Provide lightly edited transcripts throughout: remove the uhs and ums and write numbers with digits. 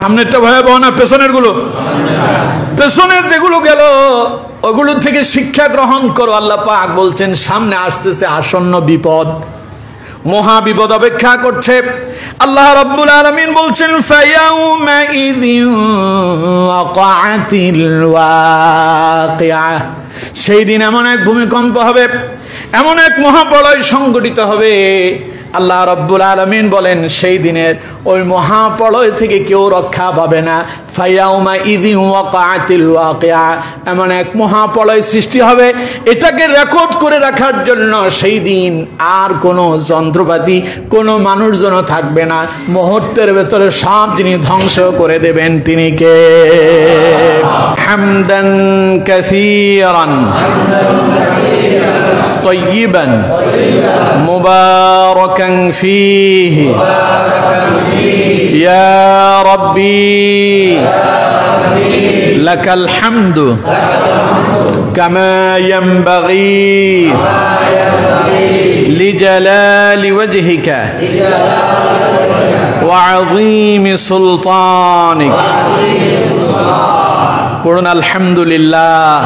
সামনেরটা ভয়াবহ না পেছনের গুলো? পেছনের যেগুলো গেল ওগুলো থেকে শিক্ষা গ্রহণ করো। আল্লাহ পাক বলছেন সামনে আসতেছে আসন্ন বিপদ, মহা বিপদ অপেক্ষা করছে। আল্লাহ রাব্বুল আলামিন বলছেন ফায়াউমা ইযিন ওয়াকাআতিল ওয়াকিআ, সেই দিন এমন এক ভূমিকম্প হবে, এমন এক মহাপ্রলয় সংঘটিত হবে। আল্লাহ রাব্বুল আলামিন বলেন সেই দিনের ওই মহাপ্রলয় থেকে কেউ রক্ষা পাবে না। ফায়াউমা ইযিন ওয়াকাআতিল ওয়াকিআ, এমন এক মহাপ্রলয় সৃষ্টি হবে, এটাকে রেকর্ড করে রাখার জন্য সেই দিন আর কোনো যন্ত্রপাতি, কোনো মানুষজন থাকবে না। মুহূর্তের ভেতরে সব যিনি ধ্বংস করে দেবেন তিনি কে? হামদান কাসীরান طيبا مباركا فيه يا ربي لك الحمد كما ينبغي لجلال وجهك وعظيم سلطانك। পড়ুন আলহামদুলিল্লাহ।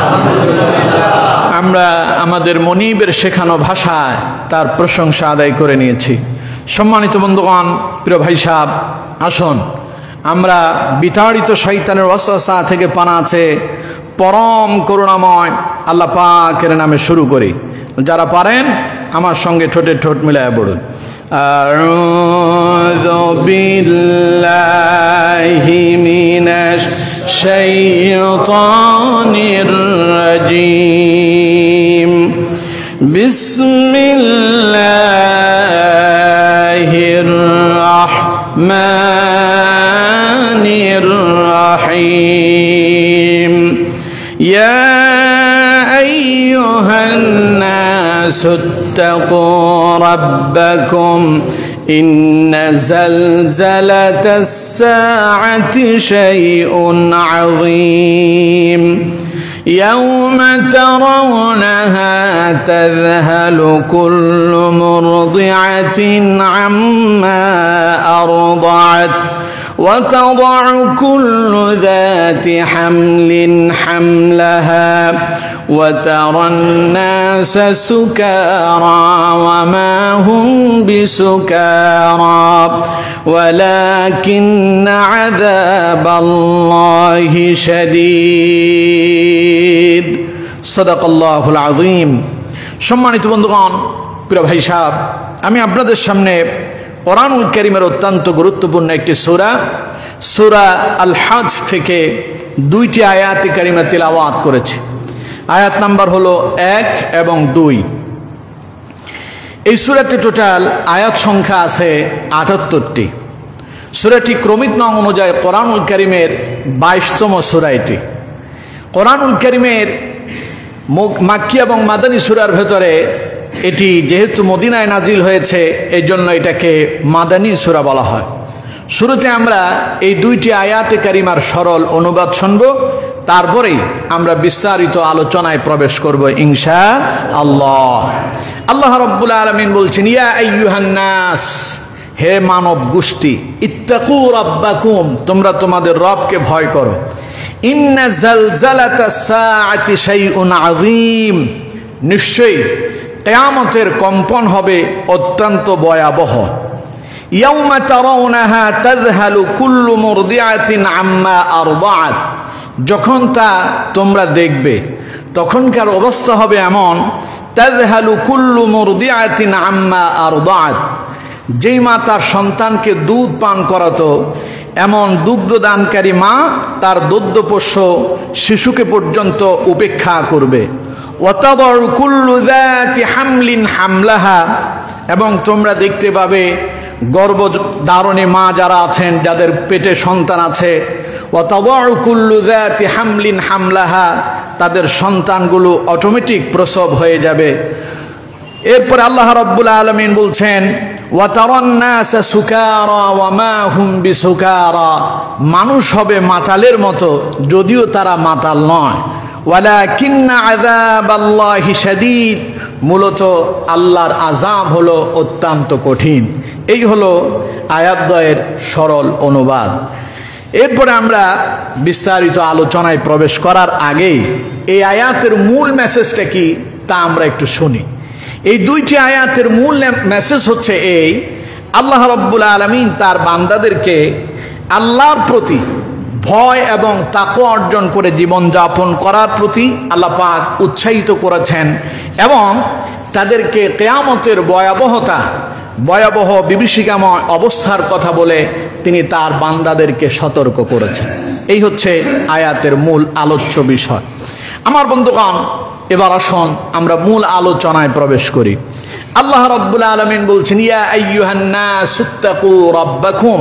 আমরা আমাদের মনিবের শেখানো ভাষায় তার প্রশংসা আদায় করে নিয়েছি। সম্মানিত বন্ধুগণ, প্রিয় ভাই সাহেব, আসুন আমরা বিতাড়িত শয়তানের ওয়াসওয়াসা থেকে পানা আছে পরম করুণাময় আল্লাহ পাকের নামে শুরু করি। যারা পারেন আমার সঙ্গে ঠোঁটে ঠোঁট মিলায়া পড়ুন। আউযু বিল্লাহি মিনাশ শাইতানির রাজিম। বিসমিল্লাহির রাহমানির রাহিম। ইয়া আইয়ুহান নাসু ইত্তাকু রাব্বাকুম ইন্না জালজালাতাস সাআতি শাইউন আযীম। يوم ترونها تذهل كل مرضعة عما أرضعت وتضع كل ذات حمل حملها وترى الناس سكارى وما هم بسكارى ولكن عذاب الله شديد صدق الله العظيم। সম্মানিত বন্ধুগণ, প্রিয় ভাই সাহেব, আমি আপনাদের সামনে কোরআনুল কারীমের অত্যন্ত গুরুত্বপূর্ণ একটি সূরা, সূরা আল হজ থেকে দুইটি আয়াত কারীমা তিলাওয়াত করেছি। আয়াত নাম্বার হলো 1 এবং 2। এই সূরাতে টোটাল আয়াত সংখ্যা আছে 78টি। সূরাটি ক্রমিক নং অনুযায়ী কোরআনুল কারীমের 22তম সূরা। এটি কোরআনুল কারীমের মাক্কি এবং মাদানী সূরার ভেতরে এটি যেহেতু মদিনায় নাজিল হয়েছে এই জন্য এটাকে মাদানী সূরা বলা হয়। শুরুতে আমরা এই দুইটি আয়াতে কারিমার সরল অনুবাদ শুনব, তারপরেই আমরা বিস্তারিত আলোচনায় প্রবেশ করব ইনশাআল্লাহ। আল্লাহ রাব্বুল আলামিন বলছেন, ইয়া আইয়ুহান নাস, হে মানব গোষ্ঠী, ইত্তাকু রাব্বাকুম, তোমরা তোমাদের রবকে ভয় করো। ইন্না জালজালাতাস সাআতি শাইউন আযীম, নিশ্চয়ই কিয়ামতের কম্পন হবে অত্যন্ত ভয়াবহ। ইয়াউমা তারাউনাহা তাযহালু কুল্লু মুরদিআতিন আম্মা আরদাআত, যখন তা তোমরা দেখবে তখনকার অবস্থা হবে এমন, তাযহালু কুল্লু মুরদিআতিন আম্মা আরদাআত, যেই মা তার সন্তানকে দুধ পান করাতো এমন দুগ্ধদানকারী মা তার দুগ্ধপোষ্য শিশুকে পর্যন্ত উপেক্ষা করবে। ওয়াতাদাউ কুল্লু যাতি হামলিন হামলাহা, এবং তোমরা দেখতে পাবে গর্ভধারণী মা যারা আছেন, যাদের পেটে সন্তান আছে, ওয়াতাদাউ কুল্লু যাতি হামলিন হামলাহা, তাদের সন্তানগুলো অটোমেটিক প্রসব হয়ে যাবে। এরপর আল্লাহ রাব্বুল আলামিন বলছেন, ওয়াতারান নাস সুকারা ওয়া মা হুম বিসুকারা, মানুষ হবে মাতালের মতো যদিও তারা মাতাল নয়। ওয়ালাকিন্না আযাবাল্লাহি শাদীদ, মূলত আল্লাহর আযাব হলো অত্যন্ত কঠিন। এই হলো আয়াতদ্বয়ের সরল অনুবাদ। এরপরে আমরা বিস্তারিত আলোচনায় প্রবেশ করার আগেই এই আয়াতের মূল মেসেজটা কি তা আমরা একটু শুনি। এই দুইটি আয়াতের মূল মেসেজ হচ্ছে এই, আল্লাহ রাব্বুল আলামিন তার বান্দাদেরকে আল্লাহর প্রতি ভয় এবং তাকওয়া অর্জন করে জীবনযাপন করার প্রতি আল্লাহ পাক উৎসাহিত করেছেন এবং তাদেরকে কিয়ামতের ভয়াবহ বিভীষিকাময় অবস্থার কথা বলে তিনি তার বান্দাদেরকে সতর্ক করেছেন। এই হচ্ছে আয়াতের মূল আলোচ্য বিষয়। আমার বন্ধুগণ, এবার আসুন আমরা মূল আলোচনায় প্রবেশ করি। আল্লাহ রাব্বুল আলামিন বলছেন, ইয়া আইয়ুহান নাস ইত্তাকু রাব্বাকুম,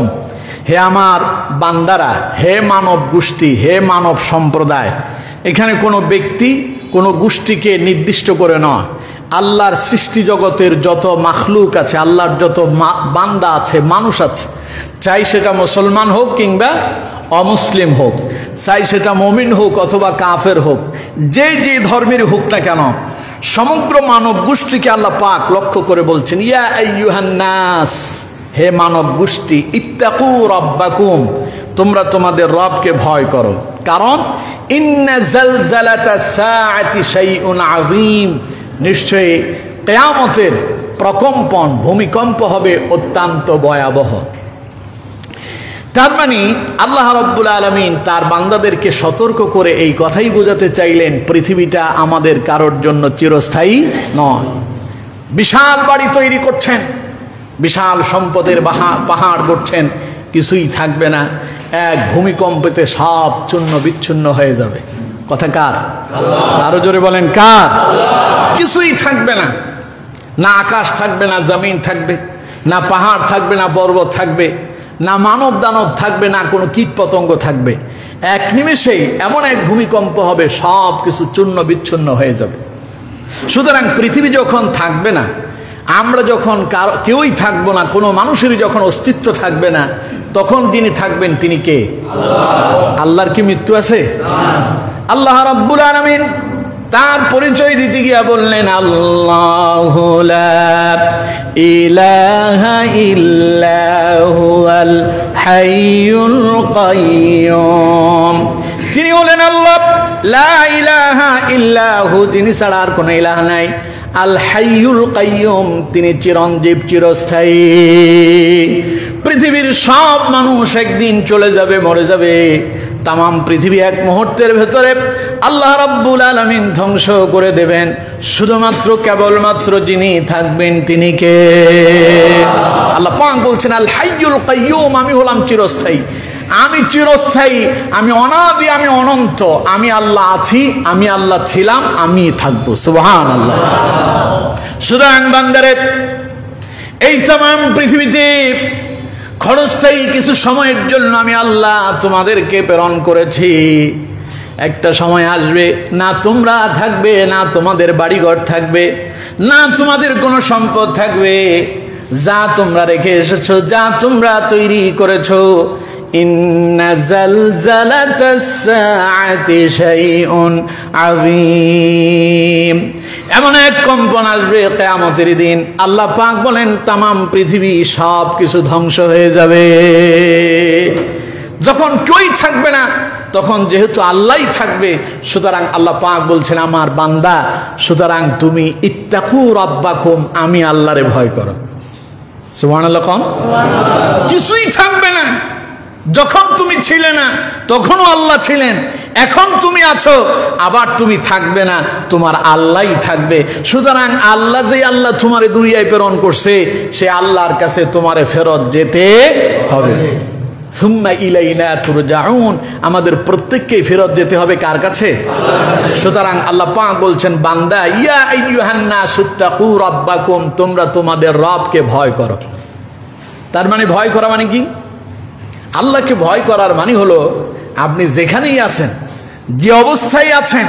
হে আমার বান্দারা, হে মানব গোষ্ঠী, হে মানব সম্প্রদায়। এখানে কোনো ব্যক্তি কোনো গোষ্ঠীকে নির্দিষ্ট করে নয়, আল্লাহর সৃষ্টি জগতের যত মাখলুক আছে, আল্লাহর যত বান্দা আছে, মানুষ আছে, চাই সেটা মুসলমান হোক কিংবা অমুসলিম হোক, চাই সেটা মুমিন হোক অথবা কাফের হোক, যে যে ধর্মের হোক না কেন, সমগ্র মানব গোষ্ঠীকে আল্লাহ পাক লক্ষ্য করে বলছেন, ইয়া আইয়ুহান নাস, হে মানব গোষ্ঠী, ইত্তাকু রাব্বাকুম, তোমরা তোমাদের রবকে ভয় করো। কারণ ইন্না জালজালাতাস সাআতি শাইউন আযীম, নিশ্চয়ই কিয়ামতের প্রকম্পন, ভূমিকম্প হবে অত্যন্ত ভয়াবহ। তার মানে আল্লাহ রাব্বুল আলামিন তার বান্দাদেরকে সতর্ক করে এই কথাই বোঝাতে চাইলেন, পৃথিবীটা আমাদের কারোর জন্য চিরস্থায়ী নয়। বিশাল বাড়ি তৈরি করছেন, বিশাল সম্পদের পাহাড় গড়ছেন, কিছুই থাকবে না, এক ভূমিকম্পেতে সব চূর্ণ বিচ্ছিন্ন হয়ে যাবে। কথা কার? আরো জোরে বলেন কার? কিছুই থাকবে না, না আকাশ থাকবে, না জমিন থাকবে, না পাহাড় থাকবে, না পর্বত থাকবে, না মানব দানব থাকবে, না কোনো কীট পতঙ্গ থাকবে। এক নিমেষেই এমন এক ভূমিকম্প হবে, সব কিছু চূর্ণ বিচ্ছিন্ন হয়ে যাবে। সুতরাং পৃথিবী যখন থাকবে না, আমরা যখন কেউই থাকবো না, কোনো মানুষেরই যখন অস্তিত্ব থাকবে না, তখন যিনি থাকবেন তিনি কে? আল্লাহর কি মৃত্যু আছে? আল্লাহ রাব্বুল আলামিন তার পরিচয় দিতে গিয়া বললেন, আল্লাহু লা ইলাহা ইল্লা হুয়াল হাইয়ুল কাইয়্যুম, যিনি হলেন আল্লাহ, লা ইলাহা ইল্লা হু, যিনি ছাড়া আর কোনো ইলাহ নাই, আল হাইয়ুল কাইয়্যুম, তিনি চিরঞ্জীব, চিরস্থায়ী। পৃথিবীর সব মানুষ একদিন চলে যাবে, মরে যাবে, তাম পৃথিবী এক মুহূর্তের ভেতরে আল্লাহ রাব্বুল আলামিন ধ্বংস করে দেবেন। শুধুমাত্র কেবলমাত্র যিনি থাকবেন তিনি কে? আল্লাহ পাক বলছেন, আল হাইয়ুল কাইয়্যুম, আমি হলাম চিরস্থায়ী, আমি চিরস্থায়ী, আমি অনাদি, আমি অনন্ত, আমি আল্লাহ আছি, আমি আল্লাহ ছিলাম, আমি থাকবো। সুবহানাল্লাহ। সুতরাং বান্দারে, এই তাম পৃথিবীতে ক্ষণস্থায়ী কিছু সময়ের জন্য আমি আল্লাহ তোমাদেরকে প্রেরণ করেছি। একটা সময় আসবে, না তোমরা থাকবে, না তোমাদের বাড়িঘর থাকবে, না তোমাদের কোনো সম্পদ থাকবে, যা তোমরা রেখে এসেছো, যা তোমরা তৈরি করেছো, ইন্না জালজালাতাস সাআতি শাইউন আযীম, এমন এক কম্পন আসবে কিয়ামতের দিন, আল্লাহ পাক বলেন তামাম পৃথিবী সব কিছু ধ্বংস হয়ে যাবে। যখন কেউই থাকবে না, তখন যেহেতু আল্লাহই থাকবে, সুতরাং আল্লাহ পাক বলছেন, আমার বান্দা, সুতরাং তুমি ইত্তাকু রাব্বাকুম, আমি আল্লাহরে ভয় করো। সুবহানাল্লাহ। কোন কিছুই থাকবে না, যখন তুমি ছিলে না তখনও আল্লাহ ছিলেন, এখন তুমি আছো, আবার তুমি থাকবে না, তোমার আল্লাহই থাকবে। সুতরাং আল্লাহ যে আল্লাহ তোমারে দুনিয়ায় প্রেরণ করছে, সে আল্লাহর কাছে তোমারে ফেরত যেতে হবে। সুম্মা ইলাইনা তুরজাউন, আমাদের প্রত্যেককেই ফেরত যেতে হবে কার কাছে? সুতরাং আল্লাহ পাক বলছেন, বান্দা, ইয়া আইয়ুহান নাস ইত্তাকু রাব্বাকুম, তোমরা তোমাদের রবকে ভয় করো। তার মানে ভয় করা মানে কি? আল্লাহকে ভয় করার মানে হলো, আপনি যেখানেই আছেন, যে অবস্থায় আছেন,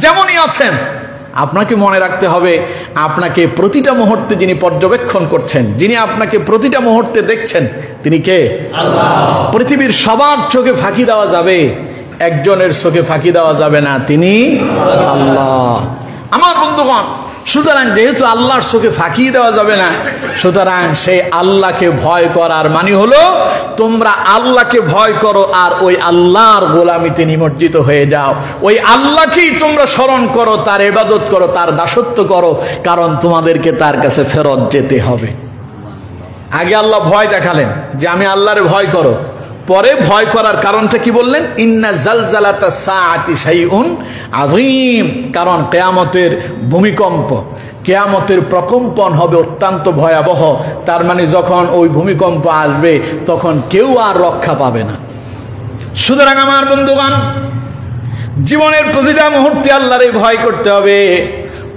যেমনই আছেন, আপনাকে মনে রাখতে হবে, আপনাকে প্রতিটা মুহূর্তে যিনি পর্যবেক্ষণ করছেন, যিনি আপনাকে প্রতিটা মুহূর্তে দেখছেন, তিনি কে? আল্লাহ। পৃথিবীর সবার চোখে ফাঁকি দেওয়া যাবে, একজনের চোখে ফাঁকি দেওয়া যাবে না, তিনি আল্লাহ। আমার বন্ধুগণ, সুতরাং যেহেতু আল্লাহর চোখে ফাঁকি দেওয়া যাবে না, সুতরাং সেই আল্লাহকে ভয় করার মানে হলো তোমরা আল্লাহকে ভয় করো আর ওই আল্লাহর গোলামিতে নিমজ্জিত হয়ে যাও। ওই আল্লাহকেই তোমরা স্মরণ করো, তার ইবাদত করো, তার দাসত্ব করো, কারণ তোমাদেরকে তার কাছে ফেরত যেতে হবে। আগে আল্লাহ ভয় দেখালেন যে আমি আল্লাহরে ভয় করো, পরে ভয় করার কারণটা কি বললেন? ইন্না জালজালাতা সাআতি শাইউন আযীম, কারণ কিয়ামতের ভূমিকম্প, কিয়ামতের প্রকম্পন হবে অত্যন্ত ভয়াবহ। তার মানে যখন ওই ভূমিকম্প আসবে তখন কেউ আর রক্ষা পাবে না। সুতরাং আমার বন্ধুগণ, জীবনের প্রতিটা মুহূর্তে আল্লাহরে ভয় করতে হবে।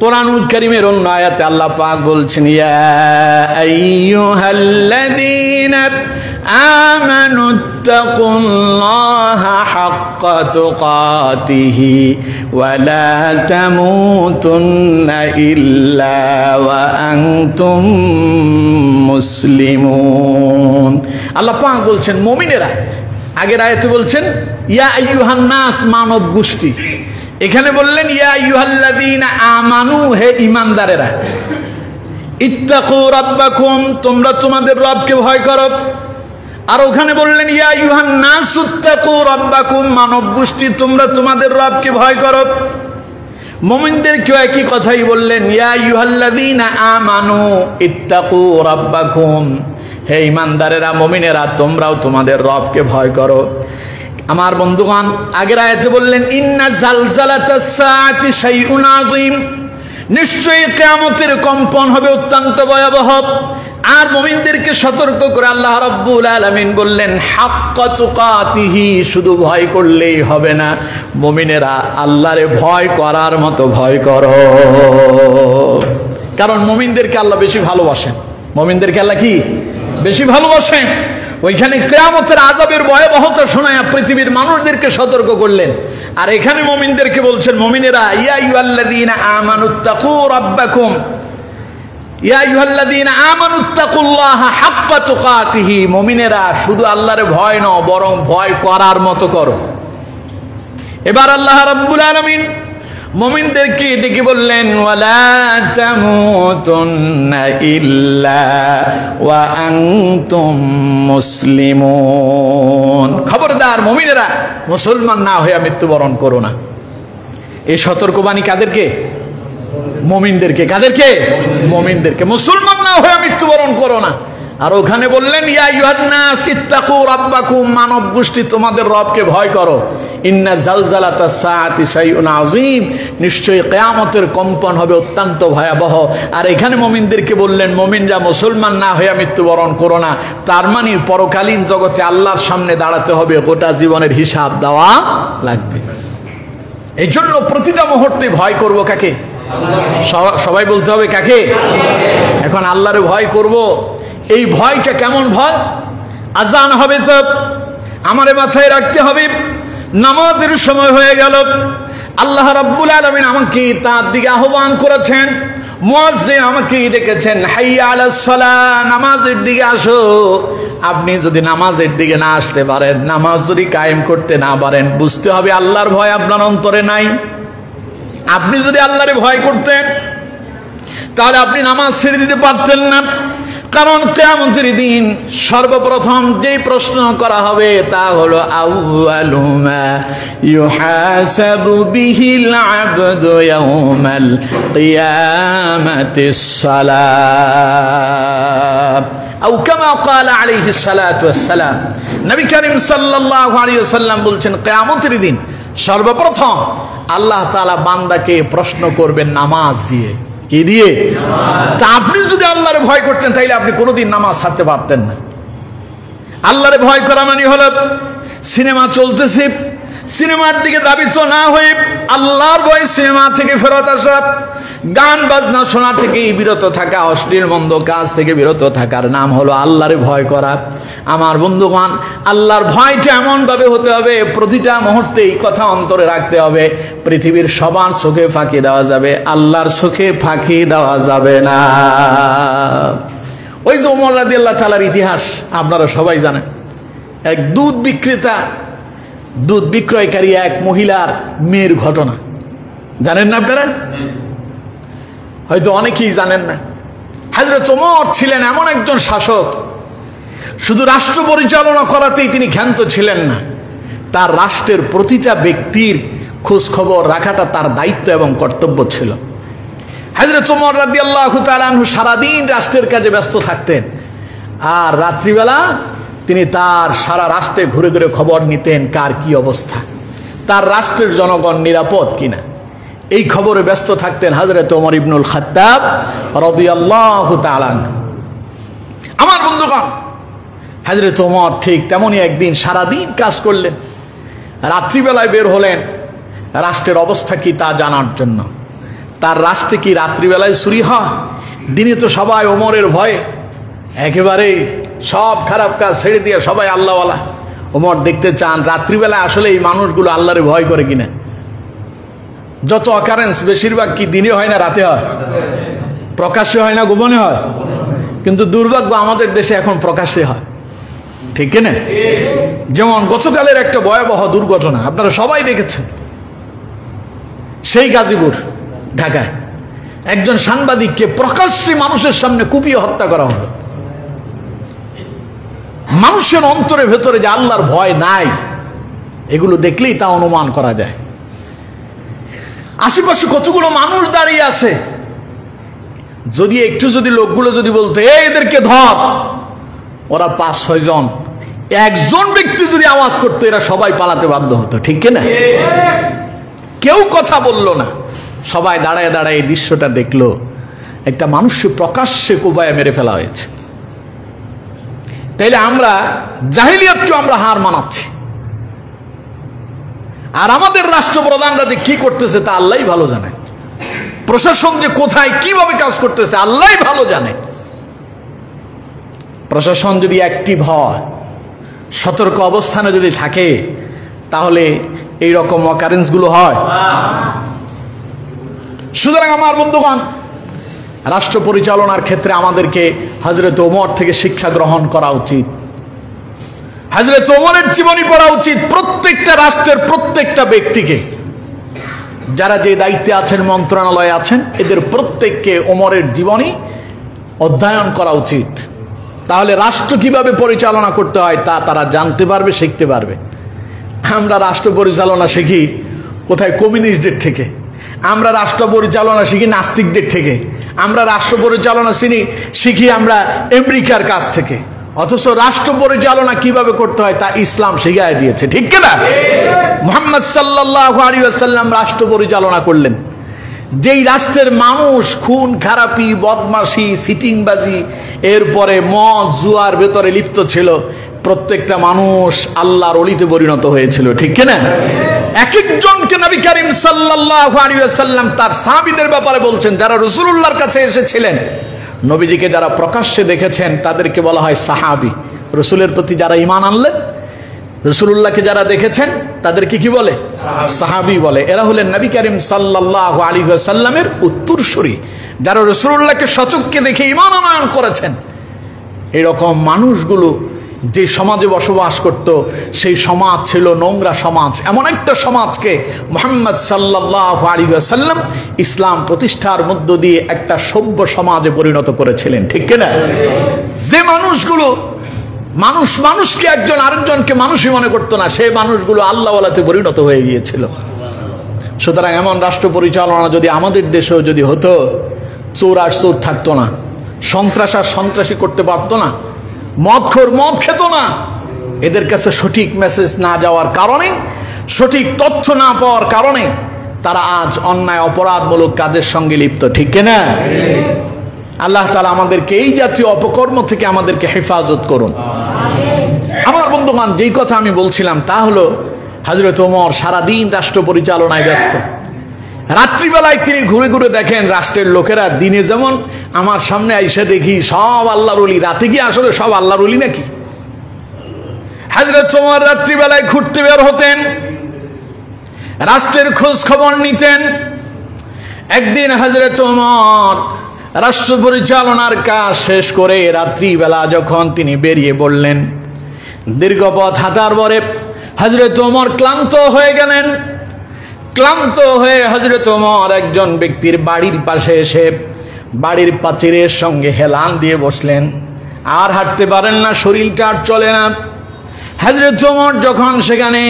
কোরআনুল কারীমের অন্য আয়াতে আল্লাহ পাক বলছেন, ইয়া আইয়ুহাল্লাযীনা আমানুত্তাকুল্লাহা হাক্কা তুকাতিহি ওয়া লা তামুতুন্না ইল্লা ওয়া আনতুম মুসলিমুন। আল্লাহ পাক বলছেন মুমিনেরা, আগের আয়াতে বলছেন ইয়া আইয়ুহান নাস, মানব গোষ্ঠী। এখানে বললেন ইয়া আইয়ুহাল্লাযীনা আমানু, হে ঈমানদারেরা। ইত্তাকু রাব্বাকুম, তোমরা তোমাদের রবকে ভয় করো। আর ওখানে বললেন ইয়া আইয়ুহান নাস ইত্তাকু রাব্বাকুম, মানব গোষ্ঠী তোমরা তোমাদের রবকে ভয় করো। মুমিনদেরকেও একই কথাই বললেন ইয়া আইয়ুহাল্লাযীনা আমানু ইত্তাকু রাব্বাকুম, হে ঈমানদারেরা, মুমিনেরা, তোমরাও তোমাদের রবকে ভয় করো। আমার বন্ধুগণ, আগের আয়াতে বললেন ইন্না জালজালাতাস সাআতি শাইউন আযীম, নিশ্চয়ই কিয়ামতের কম্পন হবে অত্যন্ত ভয়াবহ। আর মুমিনদেরকে সতর্ক করে আল্লাহ রাব্বুল আলামিন বললেন হাক্কা তুকাতিহি, শুধু ভয় করলেই হবে না, মুমিনেরা আল্লাহরে ভয় করার মতো ভয় করো। কারণ মুমিনদেরকে আল্লাহ বেশি ভালোবাসেন। মুমিনদেরকে আল্লাহ কি বেশি ভালোবাসেন? ওইখানে কিয়ামতের আযাবের ভয়াবহতা শোনায়া পৃথিবীর মানুষদেরকে সতর্ক করলেন, আর এখানে মুমিনদেরকে বলছেন মুমিনেরা ইয়া আইয়ুহাল্লাযীনা আমানুত্তাকু রাব্বাকুম, ইয়া আইয়ুহাল্লাযীনা আমানুত্তাকুল্লাহা হাক্কা তুকাতিহি, মুমিনেরা শুধু আল্লাহরে ভয় নও, বরং ভয় করার মতো করো। এবার আল্লাহ রাব্বুল আলামিন মুমিনদেরকে ডেকে বললেন ওয়ালা তামুতুন্না ইল্লা ওয়া আনতুম মুসলিমুন, খবরদার মুমিনেরা মুসলমান না হয়ে মৃত্যুবরণ করো না। এই সতর্কবাণী কাদেরকে? মুমিনদেরকে। কাদেরকে? মুমিনদেরকে। মুসলমান না হয়ে মৃত্যুবরণ করো না। আর ওখানে বললেন ইয়া আইয়ুহান নাস ইত্তাকু রাব্বাকুম, মানব গোষ্ঠী তোমাদের রবকে ভয় করো। ইন্না জালজালাতাস সাআতি শাইউন আযীম, নিশ্চয়ই কিয়ামতের কম্পন হবে অত্যন্ত ভয়াবহ। আর এখানে মুমিনদেরকে বললেন মুমিনরা মুসলমান না হয়ে মৃত্যুবরণ করো না। তার মানে পরকালীন জগতে আল্লাহর সামনে দাঁড়াতে হবে, গোটা জীবনের হিসাব দেওয়া লাগবে। এই জন্য প্রতিটা মুহূর্তে ভয় করব কাকে? সবাই বলতে হবে কাকে? এখন আল্লাহরে ভয় করব। এই ভয়টা কেমন ভয়? আজান হবে তো আমারে মাথায় রাখতে হবে নামাজের সময় হয়ে গেল, আল্লাহ রাব্বুল আলামিন আমাকে তার দিকে আহ্বান করেছেন, মুয়াজ্জিন আমাকে ডেকেছেন হাইয়া আলাস সালাহ, নামাজের দিকে আসো। আপনি যদি নামাজের দিকে না আসতে পারেন, নামাজ যদি কায়েম করতে না পারেন, বুঝতে হবে আল্লাহর ভয় আপনার অন্তরে নাই। আপনি যদি আল্লাহরে ভয় করতেন তাহলে আপনি নামাজ ছেড়ে দিতে পারতেন না। কারণ কিয়ামতের দিন সর্বপ্রথম যে প্রশ্ন করা হবে তা হলো আউয়ালু মা ইউহাসাবু বিহিল আবদু ইয়াউমাল কিয়ামাতিস সালাত, আও কামা ক্বালা আলাইহিস সালাতু ওয়াস সালাম। নবী করিম সাল্লাল্লাহু আলাইহি ওয়াসাল্লাম বলছেন কিয়ামতের দিন সর্বপ্রথম আল্লাহ তাআলা বান্দাকে প্রশ্ন করবেন নামাজ দিয়ে। কি দিয়ে? তা আপনি যদি আল্লাহরে ভয় করতেন তাইলে আপনি কোনোদিন নামাজ ছাড়তে পারতেন না। আল্লাহরে ভয় করা মানে হলো সিনেমা চলতেছে, সিনেমার দিকে ধাবিত না হয়ে আল্লাহর ভয় সিনেমা থেকে ফেরত আসা, গান বাজনা শোনা থেকে বিরত থাকা, অশ্লীল মন্দ কাজ থেকে বিরত থাকার নাম হলো আল্লাহরে ভয় করা। আমার বন্ধুগণ, আল্লাহর ভয়টা এমন ভাবে হতে হবে প্রতিটা মুহূর্তে এই কথা অন্তরে রাখতে হবে, পৃথিবীর সবার চোখে ফাঁকি দেওয়া যাবে, আল্লাহর চোখে ফাঁকি দেওয়া যাবে না। ওই যে ওমর রাদিয়াল্লাহু তাআলার ইতিহাস আপনারা সবাই জানেন। এক দুধ বিক্রেতা, দুধ বিক্রয়কারী এক মহিলার মেয়ের ঘটনা জানেন না আপনারা? হয়তো অনেকেই জানেন না, হযরত ওমর ছিলেন এমন একজন শাসক, শুধু রাষ্ট্র পরিচালনা করাতেই তিনি ক্ষান্ত ছিলেন না, তার রাষ্ট্রের প্রতিটা ব্যক্তির খোঁজ খবর রাখাটা তার দায়িত্ব এবং কর্তব্য ছিল। হযরত ওমর রাদিয়াল্লাহু তাআলা আনহু সারাদিন রাষ্ট্রের কাজে ব্যস্ত থাকতেন, আর রাত্রিবেলা তিনি তার সারা রাষ্ট্রে ঘুরে ঘুরে খবর নিতেন কার কি অবস্থা, তার রাষ্ট্রের জনগণ নিরাপদ কিনা, এই খবরে ব্যস্ত থাকতেন হযরত ওমর ইবনুল খাত্তাব রাদিয়াল্লাহু তাআলা আনহু। আমার বন্ধুগণ, হযরত ওমর ঠিক তেমনই একদিন সারাদিন কাজ করলেন, রাত্রিবেলায় বের হলেন রাষ্ট্রের অবস্থা কি তা জানার জন্য। তার রাষ্ট্রে কি রাত্রিবেলায় চুরি হয়? দিনে তো সবাই ওমরের ভয়ে একেবারেই সব খারাপ কাজ ছেড়ে দিয়ে সবাই আল্লাহওয়ালা। ওমর দেখতে চান রাত্রিবেলায় আসলে এই মানুষগুলো আল্লাহরে ভয় করে কিনা। যত অকারেন্স বেশিরভাগ কি দিনে হয় না রাতে হয়? প্রকাশ্যে হয় না গোপনে হয়? কিন্তু দুর্ভাগ্য আমাদের দেশে এখন প্রকাশ্যে হয়, ঠিক কিনা? যেমন গতকালের একটা ভয়াবহ দুর্ঘটনা আপনারা সবাই দেখেছেন, সেই গাজীপুর ঢাকায় একজন সাংবাদিককে প্রকাশ্যে মানুষের সামনে কুপিয়ে হত্যা করা হলো। মানুষের অন্তরে ভেতরে যে আল্লাহর ভয় নাই, এগুলো দেখলেই তা অনুমান করা যায়। আশেপাশে কতগুলো মানুষ দাঁড়িয়ে আছে, যদি একটু যদি লোকগুলো যদি বলতো এদেরকে ধর, ওরা 5-6 জন, একজন ব্যক্তি যদি আওয়াজ করতো এরা সবাই পালাতে বাধ্য হতো, ঠিক কিনা? কেউ কথা বলল না, সবাই দাঁড়ায় দাঁড়ায় এই দৃশ্যটা দেখলো, একটা মানুষকে প্রকাশ্যে কোবায় মেরে ফেলা হয়েছে। তাইলে আমরা জাহিলিয়াতকে আমরা হার মানাচ্ছি, আর আমাদের রাষ্ট্রপ্রধানরা যে কি করতেছে তা আল্লাহই ভালো জানে। প্রশাসন যে কোথায় কিভাবে কাজ করতেছে আল্লাহই ভালো জানে। প্রশাসন যদি অ্যাক্টিভ হয়, সতর্ক অবস্থানে যদি থাকে, তাহলে এই রকম অকারেন্স গুলো হয়। সুতরাং আমার বন্ধুগণ, রাষ্ট্র পরিচালনার ক্ষেত্রে আমাদেরকে হযরত ওমর থেকে শিক্ষা গ্রহণ করা উচিত, হযরত ওমরের জীবনী পড়া উচিত। প্রত্যেকটা রাষ্ট্রের প্রত্যেকটা ব্যক্তিকে, যারা যে দায়িত্বে আছেন, মন্ত্রণালয়ে আছেন, এদের প্রত্যেককে ওমরের জীবনী অধ্যয়ন করা উচিত। তাহলে রাষ্ট্র কিভাবে পরিচালনা করতে হয় তা তারা জানতে পারবে, শিখতে পারবে। আমরা রাষ্ট্র পরিচালনা শিখি কোথায়? কমিউনিস্টদের থেকে। আমরা রাষ্ট্র পরিচালনা শিখি নাস্তিকদের থেকে। আমরা রাষ্ট্র পরিচালনা শিখি আমরা আমেরিকার কাছ থেকে। অথচ রাষ্ট্র পরিচালনা কিভাবে করতে হয় তা ইসলাম শিখায় দিয়েছে, ঠিক কিনা? মুহাম্মদ সাল্লাল্লাহু আলাইহি ওয়াসাল্লাম রাষ্ট্র পরিচালনা করলেন, যেই রাষ্ট্রের মানুষ খুন খারাপি, বদমাশি, সিটিংবাজি, এরপরে মদ জুয়ার ভেতরে লিপ্ত ছিল, প্রত্যেকটা মানুষ আল্লাহর ওলিতে পরিণত হয়েছিল, ঠিক কিনা? এক একজনকে নবী করিম সাল্লাল্লাহু আলাইহি ওয়াসাল্লাম তার সাহাবীদের ব্যাপারে বলছেন, যারা রাসূলুল্লাহর কাছে এসেছিলেন, নবীজিকে যারা প্রকাশ্যে দেখেছেন তাদেরকে বলা হয় সাহাবী। রাসূলের প্রতি যারা ঈমান আনলেন, রাসূলুল্লাহকে যারা দেখেছেন তাদেরকে কি বলে? সাহাবী বলে। এরা হলেন নবী করিম সাল্লাল্লাহু আলাইহি ওয়াসাল্লামের উত্তরসূরি, যারা রাসূলুল্লাহকে সচক্ষে দেখে ঈমান আনয়ন করেছেন। এরকম মানুষগুলো যে সমাজে বসবাস করত, সেই সমাজ ছিল নোংরা সমাজ। এমন একটা সমাজকে মুহাম্মদ সাল্লাল্লাহু আলাইহি ওয়াসাল্লাম ইসলাম প্রতিষ্ঠার মধ্য দিয়ে একটা সভ্য সমাজে পরিণত করেছিলেন, ঠিক কিনা? যে মানুষগুলো মানুষকে একজন আরেকজনকে মানুষই মনে করতো না, সেই মানুষগুলো আল্লাহওয়ালাতে পরিণত হয়ে গিয়েছিল। সুতরাং এমন রাষ্ট্র পরিচালনা যদি আমাদের দেশেও যদি হতো, চোর আর চোর থাকতো না, সন্ত্রাস আর সন্ত্রাসী করতে পারতো না, মদখোর মদ খেত না। এদের কাছে সঠিক মেসেজ না যাওয়ার কারণে, সঠিক তথ্য না পাওয়ার কারণে তারা আজ অন্যায় অপরাধমূলক কাজের সঙ্গে লিপ্ত, ঠিক কিনা? আল্লাহ তাআলা আমাদেরকে এই জাতীয় অপকর্ম থেকে আমাদেরকে হেফাজত করুন। আমার বন্ধুগণ, যেই কথা আমি বলছিলাম তা হলো, হযরত ওমর সারাদিন রাষ্ট্র পরিচালনায় ব্যস্ত। রাত্রিবেলায় তিনি ঘুরে ঘুরে দেখেন রাষ্ট্রের লোকেরা দিনে যেমন আমার সামনে আইসা দেখি সব আল্লাহর ওলি, রাতে কি আসলে সব আল্লাহর ওলি নাকি? হযরত ওমর রাত্রিবেলায় ঘুরতে বের হতেন, রাষ্ট্রের খোঁজ খবর নিতেন। একদিন হযরত ওমর রাষ্ট্র পরিচালনার কাজ শেষ করে রাত্রিবেলা যখন তিনি বেরিয়ে পড়লেন, দীর্ঘ পথ হাঁটার পরে হযরত ওমর ক্লান্ত হয়ে গেলেন। ক্লান্ত হয়ে হযরত ওমর একজন ব্যক্তির বাড়ির পাশে এসে বাড়ির প্রাচীরের সঙ্গে হেলান দিয়ে বসলেন। আর হাঁটতে পারেন না, শরীরটা আর চলে না। হযরত ওমর যখন সেখানে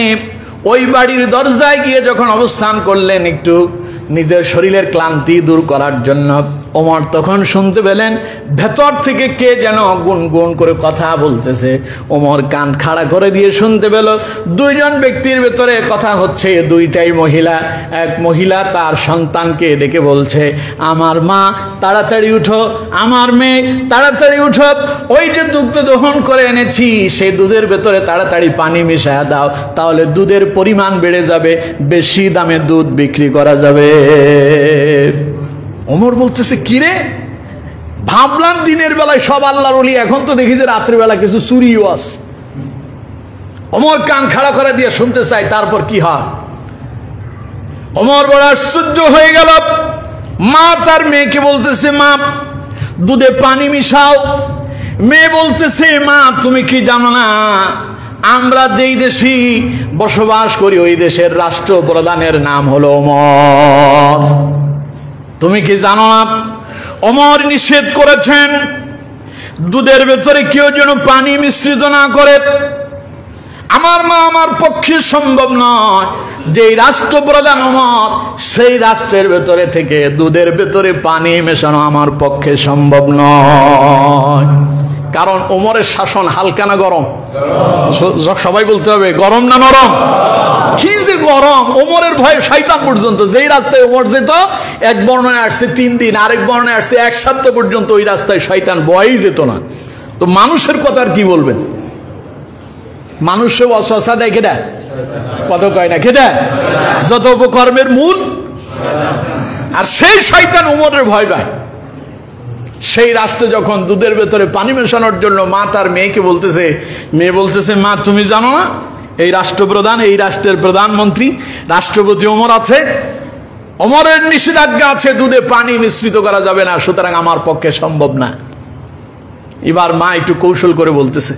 ওই বাড়ির দরজায় গিয়ে যখন অবস্থান করলেন একটু নিজের শরীরের ক্লান্তি দূর করার জন্য, ওমর তখন শুনতে পেলেন ভেতর থেকে কে যেন গুনগুন করে কথা বলতেছে। ওমর কান খাড়া করে দিয়ে শুনতে পেল দুইজন ব্যক্তির ভেতরে কথা হচ্ছে, দুইটাই মহিলা। এক মহিলা তার সন্তানকে ডেকে বলছে, আমার মা তাড়াতাড়ি উঠো, আমার মেয়ে তাড়াতাড়ি উঠো, ওই যে দুগ্ধ দহন করে এনেছি সেই দুধের ভেতরে তাড়াতাড়ি পানি মিশিয়ে দাও, তাহলে দুধের পরিমাণ বেড়ে যাবে, বেশি দামে দুধ বিক্রি করা যাবে। ওমর বলতেছে, কিরে, ভাবলাম দিনের বেলায় সব আল্লাহর ওলি, এখন তো দেখি যে রাত্রিবেলা কিছু চুরিও আছে। ওমর কান খাড়া করে দিয়ে শুনতে চাই তারপর কি হয়। ওমর বড় আশ্চর্য হয়ে গেল। মা তার মেয়েকে বলতেছে, মা দুধে পানি মিশাও। মেয়ে বলতেছে, মা তুমি কি জানো না আমরা যেই দেশে বসবাস করি ওই দেশের রাষ্ট্রপ্রধানের নাম হলো ওমর। তুমি কি জানো না ওমর নিষেধ করেছেন দুধের ভেতরে কেউ যেন পানি মিশ্রিত না করে। আমার মা আমার পক্ষে সম্ভব নয় যে রাষ্ট্রপ্রধান ওমর, সেই রাষ্ট্রের ভেতরে থেকে দুধের ভেতরে পানি মেশানো আমার পক্ষে সম্ভব নয়। কারণ ওমরের শাসন হালকা না গরম? সবাই বলতে হবে গরম না নরম? কি যে গরম! ওমরের ভয়ে শয়তান পর্যন্ত, যেই রাস্তায় ওমর যেত এক বর্ণনায় আসছে 3 দিন, আরেক বর্ণনায় আসছে 1 সপ্তাহ পর্যন্ত ওই রাস্তায় শয়তান ভয়েই যেত না। তো মানুষের কথা আর কি বলবেন? মানুষের অসহসা দেয় কেটা, কত কয় না কেটা, যত উপকর্মের মূল। আর সেই শয়তান ওমরের ভয় পায়। সেই রাষ্ট্রে যখন দুধের ভেতরে পানি মেশানোর জন্য মা তার মেয়েকে বলতেছে, মেয়ে বলতেছে, মা তুমি জানো না এই রাষ্ট্রপ্রধান, এই রাষ্ট্রের প্রধানমন্ত্রী রাষ্ট্রপতি ওমর আছে, ওমরের নিষেধাজ্ঞা আছে দুধে পানি মিশ্রিত করা যাবে না, সুতরাং আমার পক্ষে সম্ভব না। এবার মা একটু কৌশল করে বলতেছে,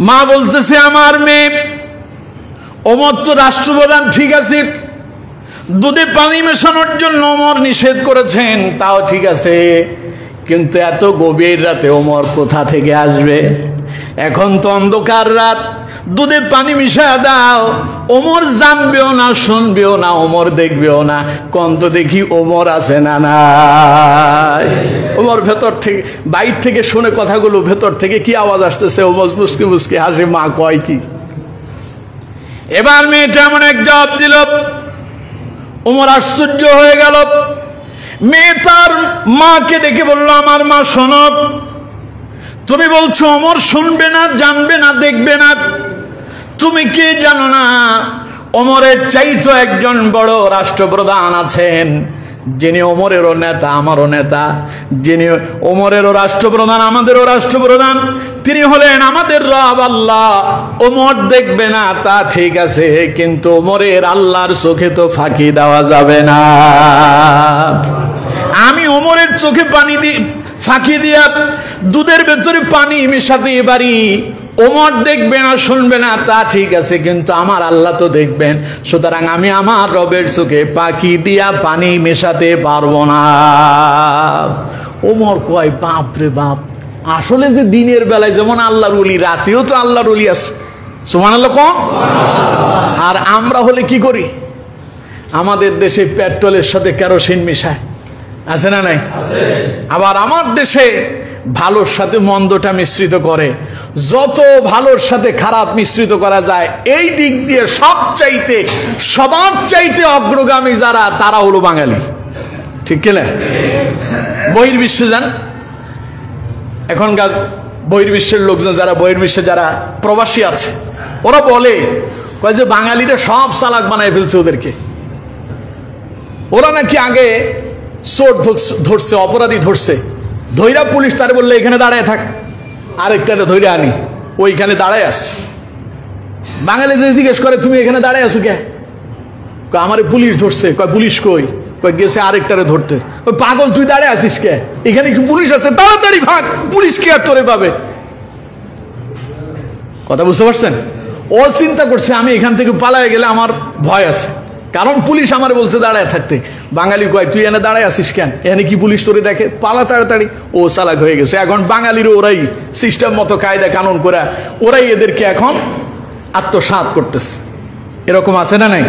মা বলতেছে, আমার মেয়ে ওমর তো রাষ্ট্রপ্রধান ঠিক আছে, দুধে পানি মেশানোর জন্য ওমর নিষেধ করেছেন, তাও ঠিক আছে, কিন্তু এত গভীর রাতে ওমর কোথা থেকে আসবে? এখন তো অন্ধকার রাত, দুধে পানি মিশিয়ে দাও, ওমর জানবেও না, শুনবেও না, ওমর দেখবেও না, কোন তো দেখি ওমর আছে না নাই। ওমর ভেতর থেকে বাইর থেকে শুনে কথাগুলো, ভেতর থেকে কি আওয়াজ আসতেছে, ওমর মুসকি মুসকি হাসে, মা কয় কি? এবার মেয়েটা এমন এক জবাব দিল, ওমর আশ্চর্য হয়ে গেল। মেয়ে তার মাকে ডেকে বলল, আমার মা শোনো, তুমি বলছো ওমর শুনবে না, জানবে না, দেখবে না, তুমি কি জানো না ওমরের চাইতো একজন বড় রাষ্ট্রপ্রধান আছেন, যিনি ওমরেরও নেতা আমারও নেতা, যিনি ওমরেরও রাষ্ট্রপ্রধান আমাদেরও রাষ্ট্রপ্রধান, তিনি হলেন আমাদের রব আল্লাহ। ওমর দেখবে না তা ঠিক আছে, কিন্তু ওমরের আল্লাহর চোখে তো ফাঁকি দেওয়া যাবে না। আমি ওমরের চোখে পানি দিয়ে ফাঁকি দিয়া দুধের ভেতরে পানি মেশাতে পারি, ওমর দেখবে না, শুনবে না তা ঠিক আছে, কিন্তু আমার আল্লাহ তো দেখবেন, সুতরাং আমি আমার রবের চোখে পাখি দিয়া পানি মেশাতে পারবো না। ওমর কয়, বাপ রে বাপ, আসলে যে দিনের বেলায় যেমন আল্লাহর ওলি, রাতেও তো আল্লাহর ওলি আছে, সুবহানাল্লাহ কোন। আর আমরা হলে কি করি? আমাদের দেশে পেট্রোলের সাথে কেরোসিন মিশায়, আছে না নাই? আবার আমার দেশে ভালোর সাথে মন্দটা মিশ্রিত করে, যত ভালোর সাথে খারাপ মিশ্রিত করা যায়, এই দিক দিয়ে সবার চাইতে অগ্রগামী যারা, তারা হলো বাঙালি, ঠিক কিনা? বহির্বিশ্বে যান, এখনকার বহির্বিশ্বের লোকজন যারা, বহির্বিশ্বে যারা প্রবাসী আছে, ওরা বলে কয় যে বাঙালিরা সব চালাক বানায় ফেলছে ওদেরকে। ওরা নাকি আগে চোর ধরছে, অপরাধী ধরছে, ধৈরা পুলিশ তারে বললে এখানে দাঁড়ায় থাক, আরেকটারে ধৈরা আনি, ওইখানে দাঁড়ায় আস। বাঙালি যে জিজ্ঞেস করে, তুমি এখানে দাঁড়ায় আছো কে? আমারে পুলিশ ধরছে। কয় পুলিশ কই? কয় গেছে আরেকটারে ধরতে। ওই পাগল, তুই দাঁড়ায় আছিস কে? এখানে কি পুলিশ আছে? তাড়াতাড়ি ভাগ, পুলিশ কি আর তোরে পাবে? কথা বুঝতে পারছেন? ও চিন্তা করছে আমি এখান থেকে পালায় গেলে আমার ভয় আছে, কারণ পুলিশ আমার বলছে দাঁড়ায় থাকতে। বাঙালি কয় তুই এনে দাঁড়ায় আসিস কেন, এনে কি পুলিশ তোরে দেখে, পালা তাড়াতাড়ি। ও চালাক হয়ে গেছে। এখন বাঙালিরও ওরাই সিস্টেম মতো কায়দা কানুন করে ওরাই এদেরকে এখন আত্মসাৎ করতেছে। এরকম আছে না নাই?